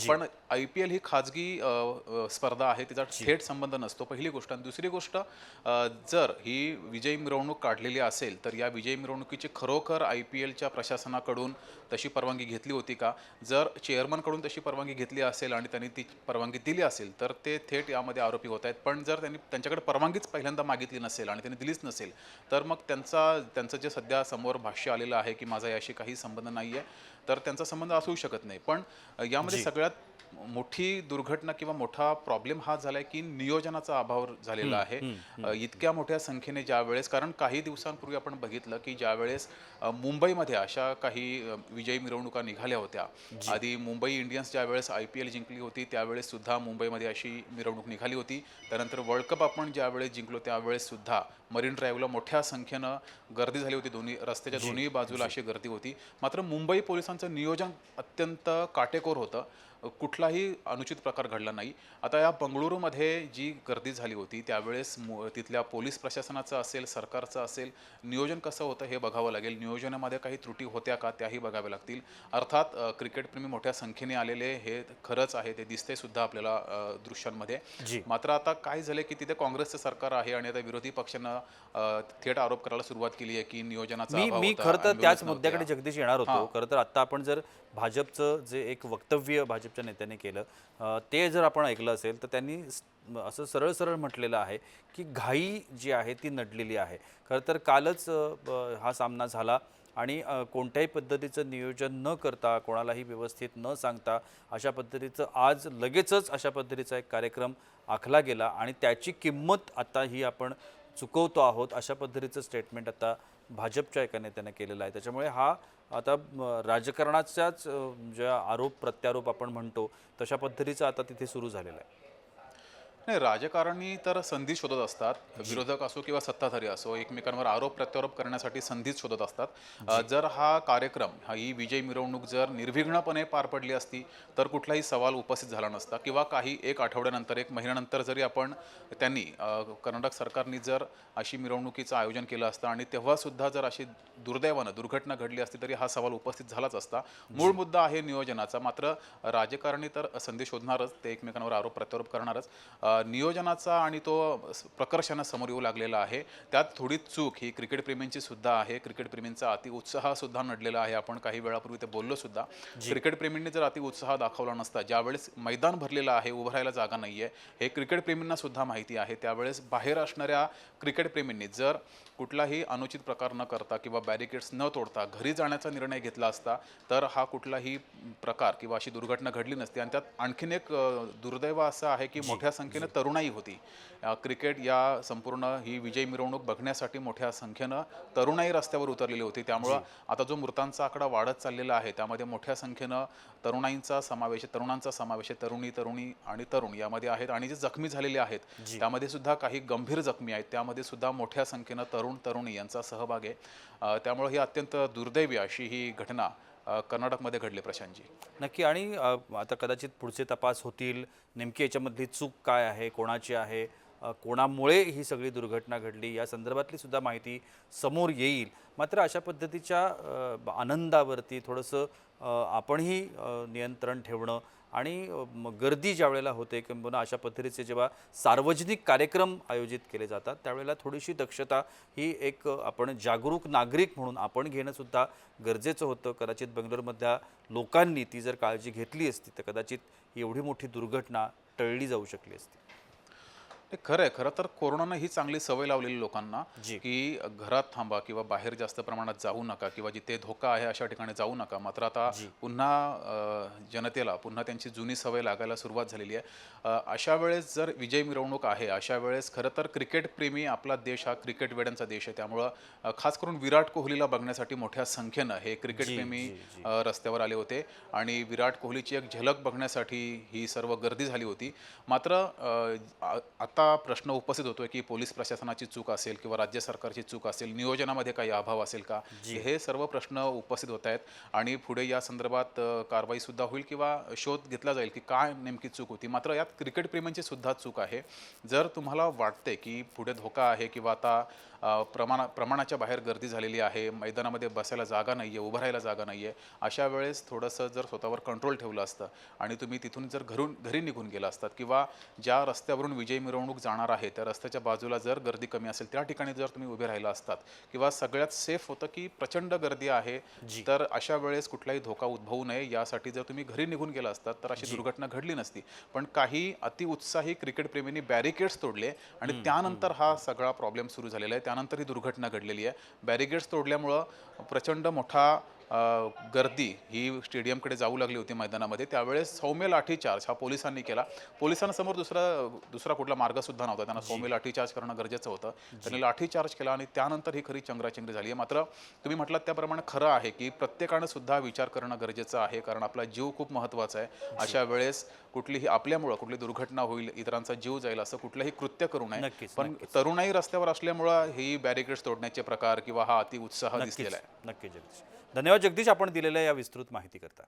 पण IPL ही खाजगी स्पर्धा आहे, तिचा थेट संबंध नसतो, पहिली गोष्ट. आणि दुसरी गोष्ट, जर ही विजयी मिरवणूक काढलेली असेल तर या विजयी मिरवणुकीची खरोखर IPLच्या प्रशासनाकडून तशी परवानगी घेतली होती का? जर चेअरमनकडून तशी परवानगी घेतली असेल आणि त्यांनी ती परवानगी दिली असेल तर ते थेट यामध्ये आरोपी होत आहेत. पण जर त्यांनी त्यांच्याकडे परवानगीच पहिल्यांदा मागितली नसेल आणि त्यांनी दिलीच नसेल तर मग त्यांचं जे सध्या समोर भाष्य आलेलं आहे की माझा याशी काही संबंध नाही आहे, तर त्यांचा संबंध असू शकत नाही. पण यामध्ये सगळ्यात मोठी दुर्घटना किंवा मोठा प्रॉब्लेम हा झालाय की नियोजनाचा अभाव झालेला आहे. इतक्या मोठ्या संख्येने ज्यावेळेस, कारण काही दिवसांपूर्वी आपण बघितलं की ज्यावेळेस मुंबईमध्ये अशा काही विजयी मिरवणुका निघाल्या होत्या, आधी मुंबई इंडियन्स ज्यावेळेस IPL जिंकली होती त्यावेळेस सुद्धा मुंबईमध्ये अशी मिरवणूक निघाली होती. त्यानंतर वर्ल्ड कप आपण ज्यावेळेस जिंकलो त्यावेळेस सुद्धा मरीन ड्राईव्हला मोठ्या संख्येनं गर्दी झाली होती, दोन्ही रस्त्याच्या दोन्ही बाजूला अशी गर्दी होती. मात्र मुंबई पोलिसांचं नियोजन अत्यंत काटेकोर होतं, कुठलाही अनुचित प्रकार घडला नाही. आता या बंगळुरूमध्ये जी गर्दी झाली होती त्यावेळेस तिथल्या पोलीस प्रशासनाचं असेल, सरकारचं असेल, नियोजन कसं होतं हे बघावं लागेल. नियोजनामध्ये काही त्रुटी होत्या का त्याही बघाव्या लागतील. अर्थात क्रिकेटप्रेमी मोठ्या संख्येने आलेले हे खरंच आहे, ते दिसते सुद्धा आपल्याला दृश्यांमध्ये. मात्र आता काय झालं की तिथे काँग्रेसचं सरकार आहे आणि आता विरोधी पक्षांना थेट आरोप करायला सुरुवात केली आहे की नियोजनाचा अभाव होता. मी खरं तर त्याच मुद्द्याकडे जगदीश येणार होतो. खरं तर आता आपण जर भाजपचं जे एक वक्तव्य भाजपच्या नेत्याने केलं ते जर आपण ऐकलं असेल तर त्यांनी असं सरळ सरळ म्हटलेलं आहे की घाई जी आहे ती नडलेली आहे. खरं तर कालच हा सामना झाला आणि कोणत्याही पद्धतीचं नियोजन न करता, कोणालाही व्यवस्थित न सांगता अशा पद्धतीचं आज लगेचच अशा पद्धतीचा एक कार्यक्रम आखला गेला आणि त्याची किंमत आता ही आपण चुकवतो आहोत, अशा पद्धतीचं स्टेटमेंट आता भाजपच्या एका नेत्याने केलेलं आहे. त्याच्यामुळे हा आता राजकारणाचाच ज्या आरोप प्रत्यारोप आपण म्हणतो तशा पद्धतीचा आता तिथे सुरू झालेला आहे. नाही, राजकारणी तर संधी शोधत असतात, विरोधक असो किंवा सत्ताधारी असो, एकमेकांवर आरोप प्रत्यारोप करण्यासाठी संधीच शोधत असतात. जर हा कार्यक्रम, ही विजय मिरवणूक जर निर्विघ्नपणे पार पडली असती तर कुठलाही सवाल उपस्थित झाला नसता किंवा काही एक आठवड्यानंतर, एक महिन्यानंतर जरी त्यांनी कर्नाटक सरकारने जर अशी मिरवणुकीचं आयोजन केलं असतं आणि तेव्हा सुद्धा जर अशी दुर्दैवानं दुर्घटना घडली असती तरी हा सवाल उपस्थित झालाच असता. मूळ मुद्दा आहे नियोजनाचा. मात्र राजकारणी तर संधी शोधणारच, ते एकमेकांवर आरोप प्रत्यारोप करणारच. नियोजनाचा आणि तो प्रकर्षानं समोर येऊ लागलेला आहे. त्यात थोडी चूक ही क्रिकेटप्रेमींची सुद्धा आहे. क्रिकेटप्रेमींचा अतिउत्साह सुद्धा नडलेला आहे. आपण काही वेळापूर्वी ते बोललो सुद्धा. क्रिकेटप्रेमींनी जर अतिउत्साह दाखवला नसता, ज्यावेळेस मैदान भरलेलं आहे, उभं राहायला जागा नाही आहे, हे क्रिकेटप्रेमींना सुद्धा माहिती आहे, त्यावेळेस बाहेर असणाऱ्या क्रिकेटप्रेमींनी जर कुठलाही अनुचित प्रकार न करता किंवा बॅरिकेड्स न तोडता घरी जाण्याचा निर्णय घेतला असता तर हा कुठलाही प्रकार किंवा अशी दुर्घटना घडली नसती. आणि त्यात आणखीन एक दुर्दैव असं आहे की मोठ्या संख्येने संख्येनं तरुणाई होती. क्रिकेट या संपूर्ण ही विजय मिरवणूक बघण्यासाठी मोठ्या संख्येनं तरुणाई रस्त्यावर उतरलेली होती. त्यामुळं आता जो मृतांचा आकडा वाढत चाललेला आहे त्यामध्ये मोठ्या संख्येनं तरुणांचा समावेश आहे, तरुणी आणि तरुण यामध्ये आहेत. आणि जे जखमी झालेले आहेत त्यामध्ये सुद्धा काही गंभीर जखमी आहेत, त्यामध्ये सुद्धा मोठ्या संख्येनं तरुणी यांचा सहभाग आहे. त्यामुळे ही अत्यंत दुर्दैवी अशी ही घटना कर्नाटकमध्ये घडली प्रशांतजी. नक्की. आणि आता कदाचित पुढचे तपास होतील, नेमकी याच्यामधली चूक काय आहे, कोणाची आहे, कोणामुळे ही सगळी दुर्घटना घडली या संदर्भातली सुद्धा माहिती समोर येईल. मात्र अशा पद्धतीच्या आनंदावरती थोडंसं आपणही नियंत्रण ठेवणं आणि गर्दी ज्या वेळेला होते किंवा अशा पद्धतीचे जेव्हा सार्वजनिक कार्यक्रम आयोजित केले जातात त्यावेळेला थोडीशी दक्षता ही एक आपण जागरूक नागरिक म्हणून आपण घेणं सुद्धा गरजेचं होतं. कदाचित बेंगलोरमधल्या लोकांनी ती जर काळजी घेतली असती तर कदाचित एवढी मोठी दुर्घटना टळली जाऊ शकली असती. खरं आहे. खरं तर कोरोनानं ही चांगली सवय लावलेली लोकांना जी. की घरात थांबा किंवा बाहेर जास्त प्रमाणात जाऊ नका किंवा जिथे धोका आहे अशा ठिकाणी जाऊ नका. मात्र आता पुन्हा जनतेला पुन्हा त्यांची जुनी सवय लागायला सुरुवात झालेली आहे. अशा वेळेस जर विजय मिरवणूक आहे अशा वेळेस खरं तर क्रिकेट प्रेमी आपला देश हा क्रिकेट वेड्यांचा देश आहे. त्यामुळं खास करून विराट कोहलीला बघण्यासाठी मोठ्या संख्येनं हे क्रिकेट प्रेमी रस्त्यावर आले होते आणि विराट कोहलीची एक झलक बघण्यासाठी ही सर्व गर्दी झाली होती. मात्र आता प्रश्न उपस्थित होतोय की पोलीस प्रशासनाची चूक असेल किंवा राज्य सरकारची चूक असेल, नियोजनामध्ये काही अभाव असेल का, हे सर्व प्रश्न उपस्थित होत आहेत. आणि पुढे या संदर्भात कारवाई सुद्धा होईल किंवा शोध घेतला जाईल की काय नेमकी चूक होती. मात्र यात क्रिकेट प्रेमींची सुद्धा चूक आहे. जर तुम्हाला वाटते की पुढे धोका आहे किंवा आता प्रमाणाच्या बाहेर गर्दी झालेली आहे, मैदानामध्ये बसायला जागा नाही आहे, उभं राहायला जागा नाही आहे, अशा वेळेस थोडंसं जर स्वतःवर कंट्रोल ठेवलं असतं आणि तुम्ही तिथून जर घरी निघून गेला असतात किंवा ज्या रस्त्यावरून विजय मिरवणूक जाणार आहे त्या रस्त्याच्या बाजूला जर गर्दी कमी असेल त्या ठिकाणी जर तुम्ही उभे राहिला असतात किंवा सगळ्यात सेफ होतं की प्रचंड गर्दी आहे तर अशा वेळेस कुठलाही धोका उद्भवू नये यासाठी जर तुम्ही घरी निघून गेला असतात तर अशी दुर्घटना घडली नसती. पण काही अतिउत्साही क्रिकेट प्रेमींनी बॅरिकेड्स तोडले आणि त्यानंतर हा सगळा प्रॉब्लेम सुरू झालेला आहे. त्यानंतर ही दुर्घटना घडलेली आहे. बॅरिकेड्स तोडल्यामुळं प्रचंड मोठा गर्दी ही स्टेडियमकडे जाऊ लागली होती मैदानामध्ये. त्यावेळेस सौम्य लाठीचार्ज हा पोलिसांनी केला. पोलिसांसमोर दुसरा कुठला मार्ग सुद्धा नव्हता. त्यांना सौम्य लाठीचार्ज करणं गरजेचं होतं. त्यांनी लाठीचार्ज केला आणि त्यानंतर ही खरी चंगराचंगरी झाली आहे. मात्र तुम्ही म्हटलात त्याप्रमाणे खरं आहे की प्रत्येकानं सुद्धा विचार करणं गरजेचं आहे कारण आपला जीव खूप महत्त्वाचा आहे. अशा वेळेस आपल्यामुळं कुठली दुर्घटना होईल, इतरांचा जीव जाईल असं कुठलंही कृत्य करू नये. पण तरुणाई रस्त्यावर असल्यामुळं ही बॅरिकेड्स तोडण्याचे प्रकार किंवा हा अतिउत्साह दिसलेला आहे. नक्की जगदीश. धन्यवाद जगदीश, आपण दिलेल्या या विस्तृत माहिती करता.